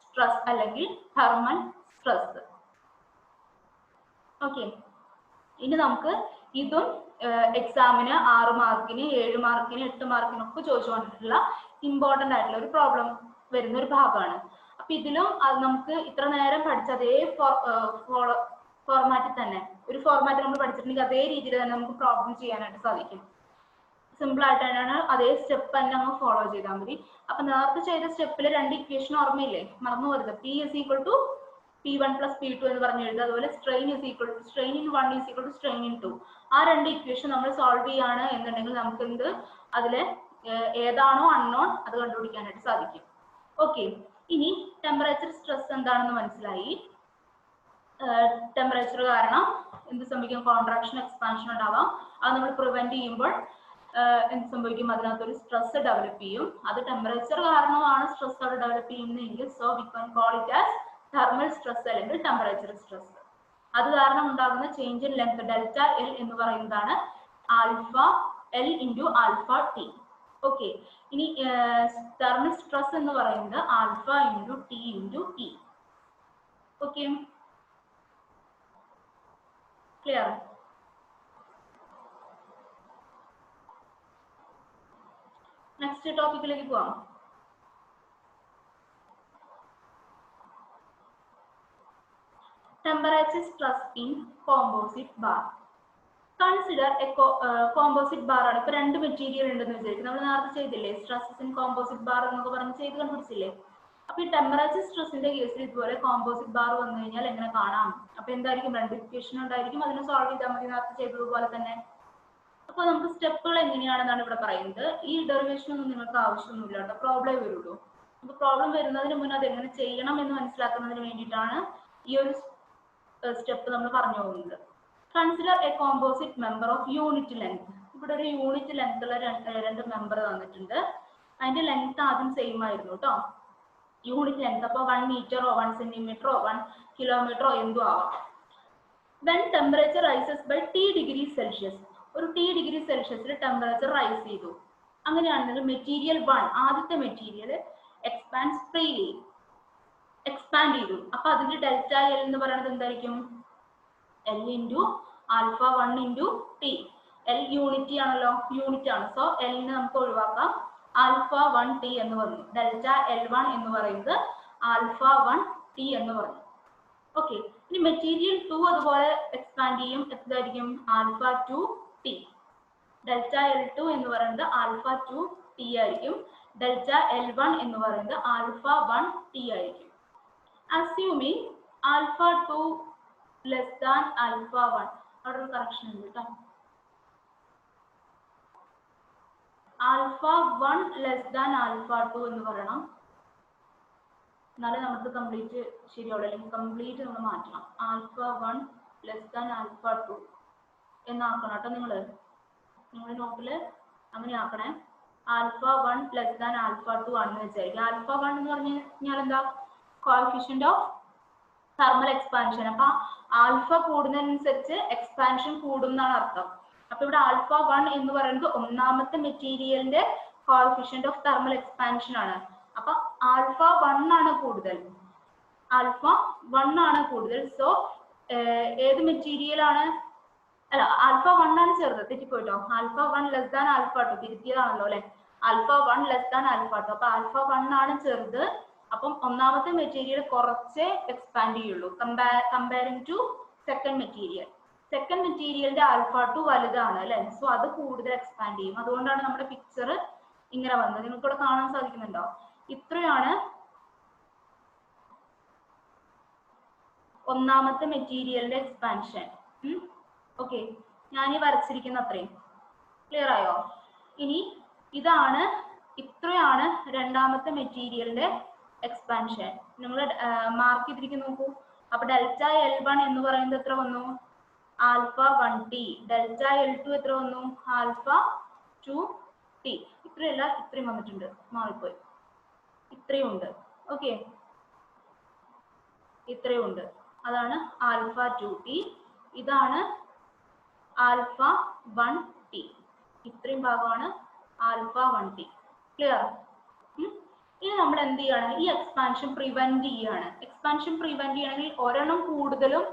സ്ട്രെസ് അല്ലെങ്കിൽ തെർമൽ സ്ട്രെസ്. ഓക്കെ, ഇനി നമുക്ക് ഇതും എക്സാമിന് 6 മാർക്കിന് 7 മാർക്കിന് 8 മാർക്കിനൊക്കെ ചോദിച്ചുകൊണ്ടിട്ടുള്ള ഇമ്പോർട്ടൻ്റ് ആയിട്ടുള്ള ഒരു പ്രോബ്ലം വരുന്ന ഒരു ഭാഗമാണ്. അപ്പൊ ഇതിലും നമുക്ക് ഇത്ര നേരം പഠിച്ച അതേ ഫോർമാറ്റിൽ തന്നെ ഒരു ഫോർമാറ്റ് നമ്മൾ പഠിച്ചിട്ടുണ്ടെങ്കിൽ അതേ രീതിയിൽ തന്നെ നമുക്ക് പ്രോബ്ലം ചെയ്യാനായിട്ട് സാധിക്കും. സിമ്പിൾ ആയിട്ട് തന്നെയാണ്, അതേ സ്റ്റെപ്പ് തന്നെ നമ്മൾ ഫോളോ ചെയ്താൽ മതി. അപ്പൊ നേരത്തെ ചെയ്ത സ്റ്റെപ്പിൽ രണ്ട് ഇക്വേഷൻ ഓർമ്മയില്ലേ? മറന്നു പോരുത്. P is equal to P1 plus P2 എന്ന് പറഞ്ഞു എഴുതുക. അതുപോലെ strain is equal to strain in 1 is equal to strain in 2. ആ രണ്ട് ഇക്വേഷൻ നമ്മൾ സോൾവ് ചെയ്യാണ് എന്നുണ്ടെങ്കിൽ നമുക്ക് എന്ത് അതിലെ ഏതാണോ അൺനോൺ അത് കണ്ടുപിടിക്കാനായിട്ട് സാധിക്കും. ഓക്കെ, ഇനി ടെമ്പറേച്ചർ സ്ട്രെസ് എന്താണെന്ന് മനസ്സിലായി. ടെമ്പറേച്ചർ കാരണം എന്ത് സംഭവിക്കും? കോൺട്രാക്ഷൻ എക്സ്പാൻഷൻ ഉണ്ടാവാം. അത് നമ്മൾ പ്രിവെന്റ് ചെയ്യുമ്പോൾ എന്ത് സംഭവിക്കും? അതിനകത്തൊരു സ്ട്രെസ് ഡെവലപ്പ് ചെയ്യും. അത് ടെമ്പറേച്ചർ കാരണമാണ് സ്ട്രെസ് അവിടെ ഡെവലപ്പ് ചെയ്യുന്നതെങ്കിൽ so we can call it as thermal stress അല്ലെങ്കിൽ ടെമ്പറേച്ചർ സ്ട്രെസ്. അത് കാരണം ഉണ്ടാകുന്ന change in length delta L എന്ന് പറയുന്നതാണ് alpha L into alpha T. Okay, ഇനി തെർമൽ സ്ട്രെസ് എന്ന് പറയുന്നത് alpha into T into E. Okay, clear? Next ടോപ്പിക്കിലേക്ക് പോവാം. temperature stress in composite bar. Consider a composite bar ആണ്. ഇപ്പൊ രണ്ട് മെറ്റീരിയൽ ഉണ്ടെന്ന് വിചാരിക്കും. നമ്മൾ നേരത്തെ ചെയ്തില്ലേ സ്ട്രെസ് ഇൻ കോമ്പോസിറ്റ് ബാർ എന്നൊക്കെ പറഞ്ഞ് ചെയ്ത് കണ്ടുപിടിച്ചില്ലേ. അപ്പൊ ഈ ടെമ്പറേച്ചർ സ്ട്രെസിന്റെ കേസിൽ ഇതുപോലെ കോമ്പോസിറ്റ് ബാർ വന്നു കഴിഞ്ഞാൽ എങ്ങനെ കാണാം? അപ്പൊ എന്തായിരിക്കും? രണ്ട് ഇക്വേഷൻ ഉണ്ടായിരിക്കും, അതിനെ സോൾവ് ചെയ്താൽ മതി നേരത്തെ ചെയ്തതുപോലെ തന്നെ. അപ്പൊ നമുക്ക് സ്റ്റെപ്പുകൾ എങ്ങനെയാണെന്നാണ് ഇവിടെ പറയുന്നത്. ഈ ഡെറിവേഷൻ ഒന്നും നിങ്ങൾക്ക് ആവശ്യമൊന്നുമില്ല കേട്ടോ, പ്രോബ്ലം വരുള്ളൂ. അപ്പൊ പ്രോബ്ലം വരുന്നതിന് മുന്നേ അത് എങ്ങനെ ചെയ്യണം എന്ന് മനസ്സിലാക്കുന്നതിന് വേണ്ടിയിട്ടാണ് ഈ ഒരു സ്റ്റെപ്പ് നമ്മൾ പറഞ്ഞു പോകുന്നത്. Consider A composite member of unit length. ഇവിടെ ഒരു യൂണിറ്റ് ലെങ്ത് ഉള്ള രണ്ട് മെമ്പർ തന്നിട്ടുണ്ട്. അതിന്റെ ലെങ്ത് ആദ്യം സെയിം ആയിരുന്നു കേട്ടോ, യൂണിറ്റ് ലെങ്ത്. അപ്പോൾ 1 മീറ്ററോ 1 സെന്റിമീറ്ററോ 1 കിലോമീറ്ററോ എന്തോ ആവാം. When temperature rises by T degree Celsius, ഒരു T ഡിഗ്രി സെൽഷ്യസിൽ ടെമ്പറേച്ചർ റൈസ് ചെയ്തു. അങ്ങനെയാണെങ്കിൽ മെറ്റീരിയൽ 1, ആദ്യത്തെ മെറ്റീരിയൽ എക്സ്പാൻഡ് ഫ്രീലി, എക്സ്പാൻഡ് ചെയ്തു. അപ്പൊ അതിന്റെ ഡെൽറ്റ എൽ എന്ന് പറയുന്നത് എന്തായിരിക്കും? L into alpha 1 into T. L unity ആണല്ലോ, യൂണിറ്റ് ആണ്. സോ എല്ലിനെ നമുക്ക് ഒഴിവാക്കാം, ആൽഫ 1 ടി എന്ന് പറഞ്ഞു. ഡെൽറ്റ L1 എന്ന് പറയുന്നത് ആൽഫ 1 ടി എന്ന് പറഞ്ഞു. ഓക്കെ, ഇനി മെറ്റീരിയൽ 2 അതുപോലെ എക്സ്പാൻഡ് ചെയ്യും. എന്തായിരിക്കും? Alpha 2 T. ഡെൽറ്റ L2 എന്ന് പറയുന്നത് ആൽഫ 2 ടി ആയിരിക്കും. ഡെൽറ്റ L1 എന്ന് പറയുന്നത് ആൽഫ 1 ടി ആയിരിക്കും. Assuming alpha 2 less than alpha 1. അവിടെ ഒരു കറക്ഷൻ ഉണ്ട് കേട്ടോ. ആൽഫ 1 ലെസ് ദാൻ ആൽഫ 2 എന്ന് പറയണം, എന്നാലേ നമുക്ക് കംപ്ലീറ്റ് ശരിയാവുള്ളൂ. അല്ലെങ്കിൽ കംപ്ലീറ്റ് നമ്മൾ മാറ്റണം. ആൽഫ 1 ലെസ് ദാൻ ആൽഫ 2 എന്നാക്കണം കേട്ടോ. നിങ്ങളുടെ നോട്ടില് അങ്ങനെ ആക്കണേ. ആൽഫ 1 ലെസ് ദാൻ ആൽഫ 2 ആണെന്ന് വിചാരിക്കും. ആൽഫ 1 എന്ന് പറഞ്ഞു കഴിഞ്ഞാൽ എന്താ? Coefficient of thermal expansion. അപ്പൊ ആൽഫ കൂടുന്നതിനനുസരിച്ച് എക്സ്പാൻഷൻ കൂടും എന്നാണ് അർത്ഥം. അപ്പൊ ഇവിടെ ആൽഫ 1 എന്ന് പറയുന്നത് ഒന്നാമത്തെ മെറ്റീരിയലിന്റെ കോഎഫിഷ്യന്റ് ഓഫ് തെർമൽ എക്സ്പാൻഷൻ ആണ്. അപ്പൊ ആൽഫ 1 ആണ് കൂടുതൽ, ആൽഫ 1 ആണ് കൂടുതൽ. സോ ഏത് മെറ്റീരിയൽ ആണ്? അല്ല, ആൽഫ 1 ആണ് ചെറുത്, തെറ്റിപ്പോയിട്ടോ. ആൽഫ 1 ലെസ് ദാൻ ആൽഫ 2 തിരുത്തിയതാണല്ലോ അല്ലെ. Alpha 1 less than alpha 2. അപ്പൊ ആൽഫ 1 ആണ് ചെറുത്. അപ്പം ഒന്നാമത്തെ മെറ്റീരിയൽ കുറച്ചേ എക്സ്പാൻഡ് ചെയ്യുള്ളൂ comparing to second material. Second മെറ്റീരിയലിന്റെ ആൽഫ 2 വലുതാണ് അല്ലെ. സോ അത് കൂടുതൽ എക്സ്പാൻഡ് ചെയ്യും. അതുകൊണ്ടാണ് നമ്മുടെ പിക്ചർ ഇങ്ങനെ വന്നത്. നിങ്ങൾക്ക് ഇവിടെ കാണാൻ സാധിക്കുന്നുണ്ടോ? ഇത്രയാണ് ഒന്നാമത്തെ മെറ്റീരിയലിന്റെ എക്സ്പാൻഷൻ. ഓക്കെ, ഞാൻ ഈ വരച്ചിരിക്കുന്ന അത്രയും ക്ലിയർ ആയോ? ഇനി ഇതാണ്, ഇത്രയാണ് രണ്ടാമത്തെ മെറ്റീരിയലിന്റെ എക്സ്പാൻഷൻ. നിങ്ങൾ മാർക്ക് ചെയ്തിരിക്കുന്നു നോക്കൂ. അപ്പൊ ഡെൽറ്റ L1 എന്ന് പറയുന്നത് എത്ര വന്നു? Alpha 1 T. ഡെൽറ്റ L2 എത്ര വന്നു? Alpha 2 T. ഇത്രയല്ല, ഇത്രയും വന്നിട്ടുണ്ട്, മാറിപ്പോയി. ഇത്രയും ഉണ്ട്. ഓക്കെ, ഇത്രയും ഉണ്ട്. അതാണ് ആൽഫ 2 ടി. ഇതാണ് ആൽഫ 1 ടി. ഇത്രയും ഭാഗമാണ് ആൽഫ 1 ടി. ക്ലിയർ? ഇനി നമ്മൾ എന്ത് ചെയ്യാണ്? ഈ എക്സ്പാൻഷൻ പ്രിവെന്റ് ചെയ്യാണ്. എക്സ്പാൻഷൻ പ്രിവെന്റ് ചെയ്യണമെങ്കിൽ ഒരെണ്ണം കൂടുതലും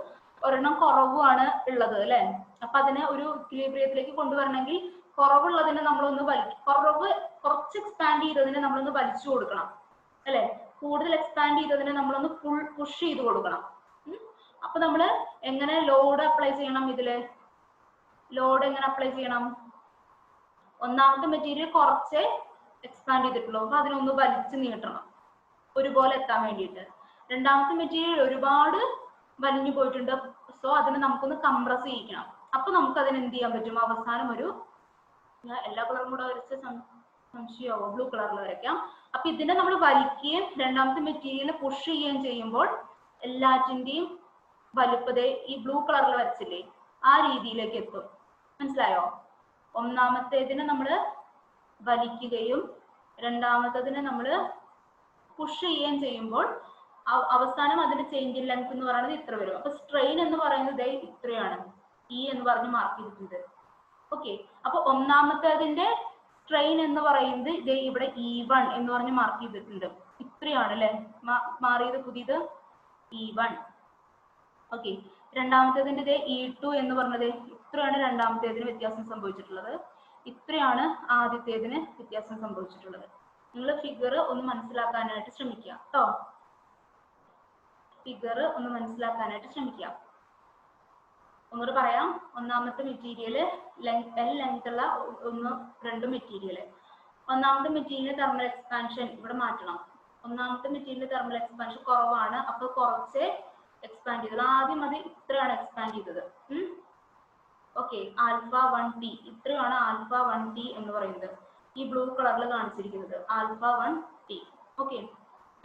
ഒരെണ്ണം കുറവുമാണ് ഉള്ളത് അല്ലെ. അപ്പൊ അതിനെ ഒരു ഇക്വിലിബ്രിയത്തിലേക്ക് കൊണ്ടുവരണമെങ്കിൽ കുറവുള്ളതിനെ നമ്മളൊന്ന് കുറച്ച് എക്സ്പാൻഡ് ചെയ്തതിനെ നമ്മളൊന്ന് വലിച്ചു കൊടുക്കണം അല്ലെ. കൂടുതൽ എക്സ്പാൻഡ് ചെയ്തതിനെ നമ്മളൊന്ന് പുഷ് ചെയ്ത് കൊടുക്കണം. അപ്പൊ നമ്മൾ എങ്ങനെ ലോഡ് അപ്ലൈ ചെയ്യണം? ഇതില് ലോഡ് എങ്ങനെ അപ്ലൈ ചെയ്യണം? ഒന്നാമത്തെ മെറ്റീരിയൽ കുറച്ച് എക്സ്പാൻഡ് ചെയ്തിട്ടുള്ളൂ, അപ്പൊ അതിനൊന്ന് വലിച്ചു നീട്ടണം ഒരുപോലെ എത്താൻ വേണ്ടിയിട്ട്. രണ്ടാമത്തെ മെറ്റീരിയൽ ഒരുപാട് വലിഞ്ഞു പോയിട്ടുണ്ട്, സോ അതിനെ നമുക്കൊന്ന് കംപ്രസ് ചെയ്യിക്കണം. അപ്പൊ നമുക്ക് അതിന് എന്ത് ചെയ്യാൻ പറ്റും? അവസാനം ഒരു, ഞാൻ എല്ലാ കളറും കൂടെ വരച്ച് സംശയമാവോ? ബ്ലൂ കളറിൽ വരയ്ക്കാം. അപ്പൊ ഇതിനെ നമ്മൾ വലിക്കുകയും രണ്ടാമത്തെ മെറ്റീരിയൽ പുഷ് ചെയ്യുകയും ചെയ്യുമ്പോൾ എല്ലാറ്റിന്റെയും വലുപ്പത ഈ ബ്ലൂ കളറിൽ വരച്ചില്ലേ ആ രീതിയിലേക്ക് എത്തും. മനസ്സിലായോ? ഒന്നാമത്തേതിനെ നമ്മൾ വലിക്കുകയും രണ്ടാമത്തതിനെ നമ്മൾ പുഷ് ചെയ്യുകയും ചെയ്യുമ്പോൾ അവസാനം അതിന്റെ ചേഞ്ച് ഇൻ ലെങ്ത് എന്ന് പറയുന്നത് ഇത്ര വരും. അപ്പൊ സ്ട്രെയിൻ എന്ന് പറയുന്നത് ഇത്രയാണ്, ഇ എന്ന് പറഞ്ഞ് മാർക്ക് ചെയ്തിട്ടുണ്ട്. ഓക്കെ, അപ്പൊ ഒന്നാമത്തേതിന്റെ സ്ട്രെയിൻ എന്ന് പറയുന്നത് ഇതേ ഇവിടെ E1 എന്ന് പറഞ്ഞ് മാർക്ക് ചെയ്തിട്ടുണ്ട്. ഇത്രയാണ് അല്ലെ മാറിയത്, പുതിയത് E1. ഓക്കെ, രണ്ടാമത്തേതിന്റെ ഇതേ E2 എന്ന് പറഞ്ഞത് ഇത്രയാണ് രണ്ടാമത്തേതിന് വ്യത്യാസം സംഭവിച്ചിട്ടുള്ളത്. ഇത്രയാണ് ആദ്യത്തേതിന് വ്യത്യാസം സംഭവിച്ചിട്ടുള്ളത്. നിങ്ങൾ ഫിഗർ ഒന്ന് മനസ്സിലാക്കാനായിട്ട് ശ്രമിക്കുക കേട്ടോ. ഫിഗർ ഒന്ന് മനസ്സിലാക്കാനായിട്ട് ശ്രമിക്കാം. ഒന്നുകൂടെ പറയാം. ഒന്നാമത്തെ മെറ്റീരിയൽ എൽ ലെങ്ത് ഉള്ള ഒന്ന് രണ്ട് മെറ്റീരിയൽ. ഒന്നാമത്തെ മെറ്റീരിയൽ തെർമൽ എക്സ്പാൻഷൻ ഇവിടെ മാറ്റണം. ഒന്നാമത്തെ മെറ്റീരിയൽ തെർമൽ എക്സ്പാൻഷൻ കുറവാണ്, അപ്പൊ കുറച്ച് എക്സ്പാൻഡ് ചെയ്തത്. ആദ്യം അത് ഇത്രയാണ് എക്സ്പാൻഡ് ചെയ്തത്. ഓക്കെ, ആൽഫ 1T ഇത്രയാണ് ആൽഫ 1T എന്ന് പറയുന്നത്. ഈ ബ്ലൂ കളറിൽ കാണിച്ചിരിക്കുന്നത് ആൽഫ 1T. ഓക്കെ,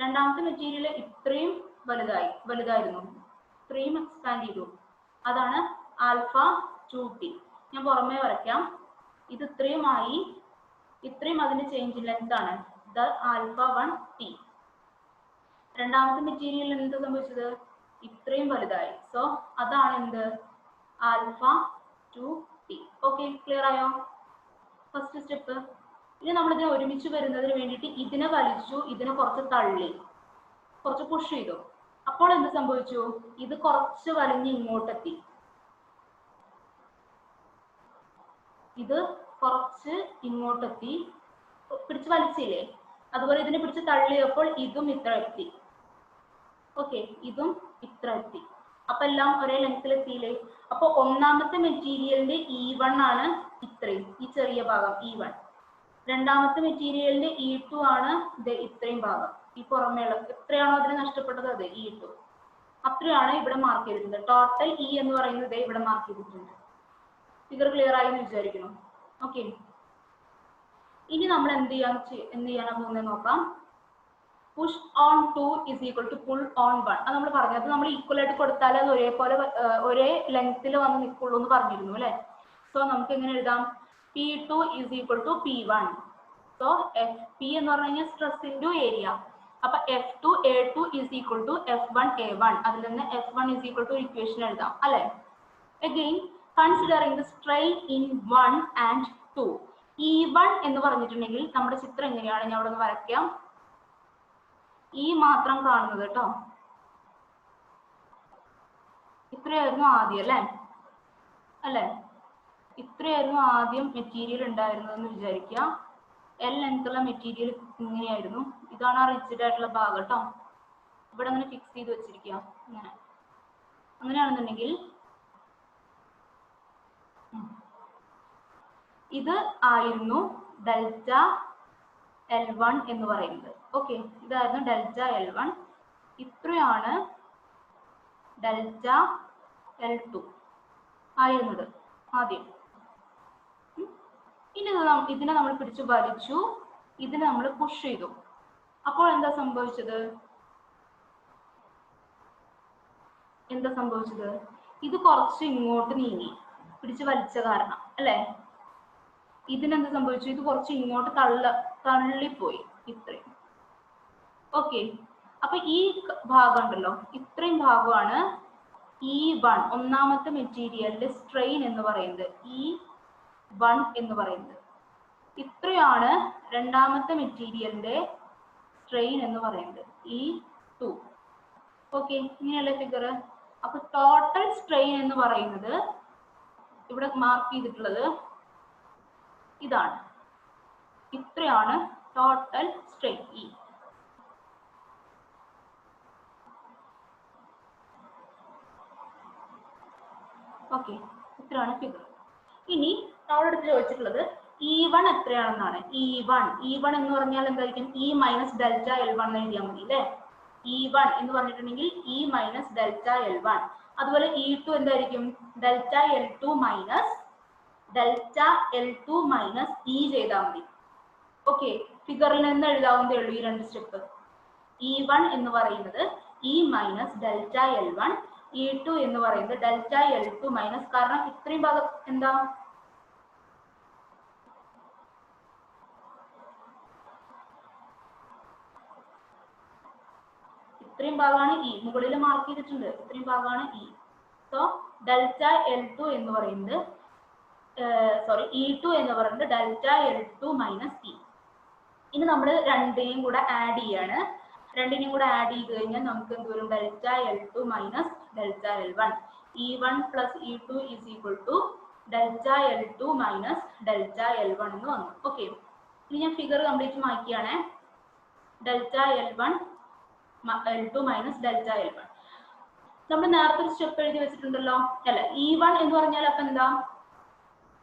രണ്ടാമത്തെ മെറ്റീരിയൽ ഇത്രയും വലുതായിരുന്നു, ഇത്രയും എക്സ്പാൻഡ് ചെയ്തു, അതാണ് ആൽഫ 2T. ഞാൻ പുറമേ വരയ്ക്കാം. ഇത് ഇത്രയുമായി, ഇത്രയും അതിന്റെ ചേഞ്ച് ലെങ്ത് ആണ്, ഇത് ആൽഫ 1T. രണ്ടാമത്തെ മെറ്റീരിയൽ എന്ത് സംഭവിച്ചത്? ഇത്രയും വലുതായി, സോ അതാണ് എന്ത്? Alpha 2T. ഓക്കെ, ക്ലിയർ ആയോ ഫസ്റ്റ് സ്റ്റെപ്പ്? ഇനി നമ്മളിത് ഒരുമിച്ച് വരുന്നതിന് വേണ്ടിയിട്ട് ഇതിനെ വലിച്ചു, ഇതിനെ കുറച്ച് തള്ളി, കുറച്ച് പുഷ് ചെയ്തു. അപ്പോൾ എന്ത് സംഭവിച്ചു? ഇത് കുറച്ച് വലിഞ്ഞ് ഇങ്ങോട്ടെത്തി, ഇത് കുറച്ച് ഇങ്ങോട്ടെത്തി, പിടിച്ച് വലിച്ചില്ലേ? അതുപോലെ ഇതിനെ പിടിച്ച് തള്ളിയപ്പോൾ ഇതും ഇത്ര എത്തി. ഓക്കെ, ഇതും ഇത്ര എത്തി. അപ്പൊ എല്ലാം ഒരേ ലെങ്ത്തിൽ എത്തിയില്ലേ? അപ്പൊ ഒന്നാമത്തെ മെറ്റീരിയലിന്റെ E1 ആണ് ഇത്രയും, ഈ ചെറിയ ഭാഗം E1. രണ്ടാമത്തെ മെറ്റീരിയലിന്റെ E2 ആണ് ഇത്രയും ഭാഗം, ഈ പുറമേയുള്ള എത്രയാണോ അതിന് നഷ്ടപ്പെട്ടത് അത് E2. അത്രയാണ് ഇവിടെ മാർക്ക് ചെയ്തിട്ടുണ്ട്. ടോട്ടൽ E എന്ന് പറയുന്നത് ഇവിടെ മാർക്ക് ചെയ്തിട്ടുണ്ട്. ഫിഗർ ക്ലിയർ ആയി എന്ന് വിചാരിക്കുന്നു. ഓക്കെ, ഇനി നമ്മൾ എന്ത് ചെയ്യാനാ പോകുന്നത് നോക്കാം. Push on 2 is equal to pull on 1. അത് നമ്മൾ പറഞ്ഞു. അത് നമ്മൾ ഈക്വൽ ആയിട്ട് കൊടുത്താൽ അത് ഒരേപോലെ ഒരേ ലെങ്ത്തിൽ വന്ന് നിൽക്കുള്ളൂ എന്ന് പറഞ്ഞിരുന്നു അല്ലെ? സോ നമുക്ക് എങ്ങനെ എഴുതാം? P2 is equal to P1. So FP എന്ന് പറഞ്ഞു കഴിഞ്ഞാൽ സ്ട്രെസ് ഇൻറ്റു ഏരിയ. അപ്പൊ F2 A2 is equal to F1 A1. അതിൽ നിന്ന് F1 is equal to equation എഴുതാം അല്ലെ? Again, considering the strain in 1 and 2. E1 എന്ന് പറഞ്ഞിട്ടുണ്ടെങ്കിൽ നമ്മുടെ ചിത്രം എങ്ങനെയാണ്? ഞാൻ അവിടെ നിന്ന് വരയ്ക്കാം. ഈ മാത്രം കാണുന്നത് കേട്ടോ. ഇത്രയായിരുന്നു ആദ്യം അല്ലേ? ഇത്രയായിരുന്നു ആദ്യം മെറ്റീരിയൽ ഉണ്ടായിരുന്നതെന്ന് വിചാരിക്കുക. എൽ ലെങ്ത്തുള്ള മെറ്റീരിയൽ ഇങ്ങനെയായിരുന്നു. ഇതാണ് ആ റിജിഡ് ആയിട്ടുള്ള ഭാഗം കേട്ടോ. ഇവിടെ അങ്ങനെ ഫിക്സ് ചെയ്ത് വെച്ചിരിക്കുക. അങ്ങനെയാണെന്നുണ്ടെങ്കിൽ ഇത് ആയിരുന്നു ഡെൽറ്റ L1 എന്ന് പറയുന്നത്. ഓക്കെ, ഇതായിരുന്നു ഡെൽറ്റ L1. ഇത്രയാണ് ഡെൽറ്റ L2 ആയിരുന്നത് ആദ്യം. ഇനി ഇതിനെ നമ്മൾ പിടിച്ചു വലിച്ചു, ഇതിനെ നമ്മൾ പുഷ് ചെയ്തു. അപ്പോൾ എന്താ സംഭവിച്ചത്? ഇത് കുറച്ച് ഇങ്ങോട്ട് നീങ്ങി, പിടിച്ചു വലിച്ച കാരണം അല്ലെ? ഇതിനെന്ത് സംഭവിച്ചു? ഇത് കുറച്ച് ഇങ്ങോട്ട് തള്ളിപ്പോയി ഇത്രയും. ഓക്കെ, അപ്പൊ ഈ ഭാഗം ഉണ്ടല്ലോ, ഇത്രയും ഭാഗമാണ് E1 ഒന്നാമത്തെ മെറ്റീരിയലിന്റെ സ്ട്രെയിൻ എന്ന് പറയുന്നത്. E1 എന്ന് പറയുന്നത് ഇത്രയാണ് രണ്ടാമത്തെ മെറ്റീരിയലിന്റെ സ്ട്രെയിൻ എന്ന് പറയുന്നത് E2. ഓക്കെ, ഇങ്ങനെയല്ലേ ഫിഗർ? അപ്പൊ ടോട്ടൽ സ്ട്രെയിൻ എന്ന് പറയുന്നത് ഇവിടെ മാർക്ക് ചെയ്തിട്ടുള്ളത് ഇതാണ്. ഇത്രയാണ് ടോട്ടൽ സ്ട്രെയിൻ E. ഓക്കെ, ഇത്രയാണ് ഫിഗർ. ഇനി നമ്മളോട് ചോദിച്ചിട്ടുള്ളത് E1 എത്രയാണെന്നാണ്. E1 എന്ന് പറഞ്ഞാൽ എന്തായിരിക്കും? E മൈനസ് ഡെൽറ്റ L1 എന്ന് എഴുതിയാൽ മതി അല്ലേ? E1 എന്ന് പറഞ്ഞിട്ടുണ്ടെങ്കിൽ E മൈനസ് ഡെൽറ്റ L1. അതുപോലെ E2 എന്തായിരിക്കും? ഡെൽറ്റ L2 മൈനസ് E ചെയ്താൽ മതി. ഓക്കെ, ഫിഗറിൽ നിന്ന് എഴുതാവുന്നതേ ഉള്ളൂ ഈ രണ്ട് സ്റ്റെപ്പ്. E1 എന്ന് പറയുന്നത് E minus delta L1, E2 എന്ന് പറയുന്നത് ഡെൽറ്റ L2 മൈനസ്, കാരണം ഇത്രയും ഭാഗം എന്താ? ഇത്രയും ഭാഗമാണ് E, മുകളിൽ മാർക്ക് ചെയ്തിട്ടുണ്ട്. ഇത്രയും ഭാഗമാണ് E. സോ ഡെൽറ്റ L2 എന്ന് പറയുന്നത് E2 എന്ന് പറയുന്നത് ഡെൽറ്റ L2 മൈനസ് E. ഇനി നമ്മൾ രണ്ടിനെയും കൂടെ ആഡ് ചെയ്യാണ്. രണ്ടിനെയും കൂടെ ആഡ് ചെയ്ത് കഴിഞ്ഞാൽ നമുക്ക് എന്ത് വരും? Delta L2 minus delta L1. E1 plus E2 is equal to delta L2 minus delta L1 എന്ന് വന്നു. ഓക്കെ, ഇനി ഞാൻ ഫിഗർ കംപ്ലീറ്റ് മാറ്റിയാണ്. Delta L2 minus delta L1. നമ്മൾ നേരത്തെ ഒരു സ്റ്റെപ്പ് എഴുതി വെച്ചിട്ടുണ്ടല്ലോ അല്ല. E1 എന്ന് പറഞ്ഞാൽ അപ്പൊ എന്താ?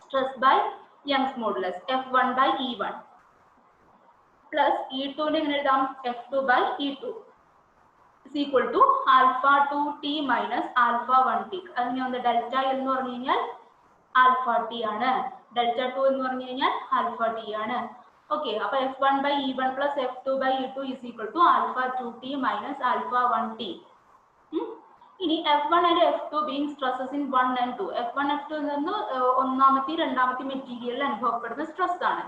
Stress by Young's modulus F1 by E1 plus E2 എങ്ങനെ എഴുതാം? F2 by E2 is equal to alpha 2t minus alpha 1t. അതിനെ ഒന്ന് ഡെൽറ്റ എന്ന് പറഞ്ഞു കഴിഞ്ഞാൽ ആൽഫ ടി ആണ്, ഡെൽറ്റ 2 എന്ന് പറഞ്ഞു കഴിഞ്ഞാൽ ആൽഫ ടി ആണ്. ഓക്കെ, അപ്പൊ F1 by E1 plus F2 by E2 is equal to alpha 2t minus alpha 1t. ഇനി F1 and F2 being stresses in 1 and 2. F1 F2 എന്ന് ഒന്നാമത്തെ രണ്ടാമത്തെ മെറ്റീരിയലിൽ അനുഭവപ്പെടുന്ന സ്ട്രെസ് ആണ്.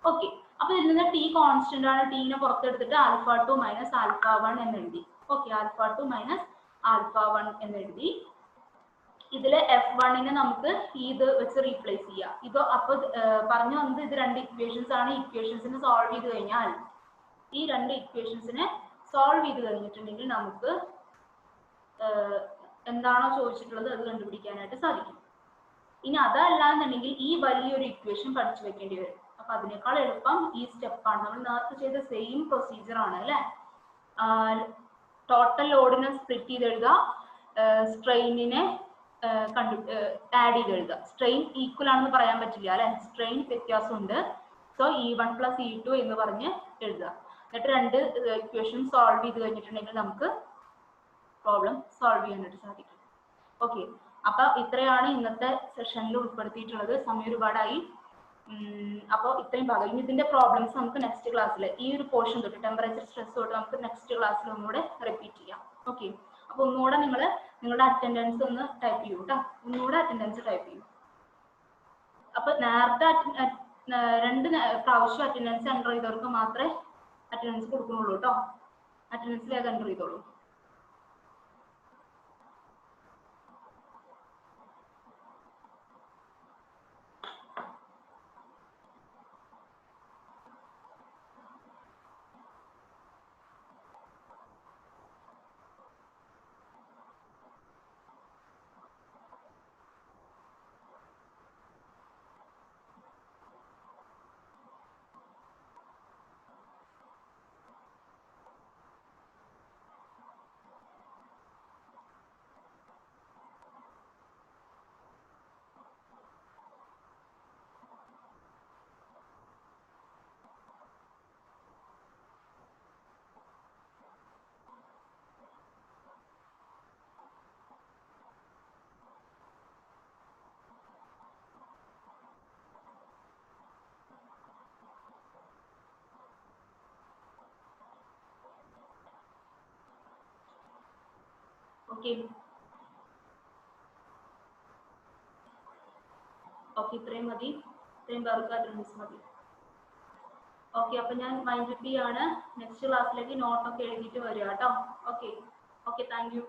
ഓക്കെ, അപ്പൊ ഇതിൽ നിന്ന് ടി കോൺസ്റ്റന്റ് ആണ്, ടീനെ പുറത്തെടുത്തിട്ട് ആൽഫ 2 മൈനസ് ആൽഫ 1 എന്ന് എഴുതി. ഓക്കെ, ആൽഫ 2 മൈനസ് ആൽഫ 1 എന്ന് എഴുതി. ഇതില് F1 നമുക്ക് ഇത് വെച്ച് റീപ്ലേസ് ചെയ്യാം. ഇത് അപ്പൊ പറഞ്ഞു വന്നത് ഇത് രണ്ട് ഇക്വേഷൻസ് ആണ്. ഇക്വേഷൻസിനെ സോൾവ് ചെയ്ത് കഴിഞ്ഞാൽ ഈ രണ്ട് ഇക്വേഷൻസിനെ സോൾവ് ചെയ്ത് കഴിഞ്ഞിട്ടുണ്ടെങ്കിൽ നമുക്ക് എന്താണോ ചോദിച്ചിട്ടുള്ളത് അത് കണ്ടുപിടിക്കാനായിട്ട് സാധിക്കും. ഇനി അതല്ല എന്നുണ്ടെങ്കിൽ ഈ വലിയൊരു ഇക്വേഷൻ പഠിച്ചു വെക്കേണ്ടി വരും. അപ്പൊ അതിനേക്കാൾ എളുപ്പം ഈ സ്റ്റെപ്പാണ്. നമ്മൾ നേരത്തെ ചെയ്ത സെയിം പ്രൊസീജിയർ ആണ് അല്ലെ. ടോട്ടൽ ലോഡിനെ സ്പ്ലിറ്റ് ചെയ്ത് എഴുതുക, സ്ട്രെയിനിനെ ആഡ് ചെയ്ത് എഴുതുക. സ്ട്രെയിൻ ഈക്വൽ ആണെന്ന് പറയാൻ പറ്റില്ല അല്ലെ, സ്ട്രെയിൻ വ്യത്യാസമുണ്ട്. സോ E1 പ്ലസ് E2 എന്ന് പറഞ്ഞ് എഴുതുക. എന്നിട്ട് രണ്ട് ഇക്വേഷൻ സോൾവ് ചെയ്ത് കഴിഞ്ഞിട്ടുണ്ടെങ്കിൽ നമുക്ക് പ്രോബ്ലം സോൾവ് ചെയ്യാനായിട്ട് സാധിക്കും. ഓക്കെ, അപ്പൊ ഇത്രയാണ് ഇന്നത്തെ സെഷനിൽ ഉൾപ്പെടുത്തിയിട്ടുള്ളത്. സമയം ഒരുപാടായി. അപ്പോൾ ഇത്രയും ഭാഗം. ഇനി ഇതിന്റെ പ്രോബ്ലംസ് നമുക്ക് നെക്സ്റ്റ് ക്ലാസ്സിൽ ഈ ഒരു പോർഷൻ തൊട്ട് ടെമ്പറേച്ചർ സ്ട്രെസ് തൊട്ട് നമുക്ക് നെക്സ്റ്റ് ക്ലാസ്സിൽ ഒന്നുകൂടെ റിപ്പീറ്റ് ചെയ്യാം. ഓക്കെ, അപ്പൊ ഒന്നുകൂടെ നിങ്ങളുടെ അറ്റൻഡൻസ് ഒന്ന് ടൈപ്പ് ചെയ്യൂ കേട്ടോ. ഒന്നുകൂടെ അറ്റൻഡൻസ് ടൈപ്പ് ചെയ്യൂ. അപ്പൊ നേരത്തെ രണ്ട് പ്രാവശ്യം അറ്റൻഡൻസ് എൻ്റർ ചെയ്തവർക്ക് മാത്രമേ അറ്റൻഡൻസ് കൊടുക്കുന്നുള്ളൂ കേട്ടോ. അറ്റൻഡൻസ് വേഗം എൻ്റർ ചെയ്തോളൂ. ഓക്കെ, ഇത്രയും മതി. ഇത്രയും പേർക്ക് അറ്റൻഡൻസ് മതി. ഓക്കെ, അപ്പൊ ഞാൻ മൈൻഡ് ചെയ്യാണ്. നെക്സ്റ്റ് ക്ലാസ്സിലേക്ക് നോട്ടൊക്കെ എഴുതിയിട്ട് വരിക കേട്ടോ. Okay, thank you.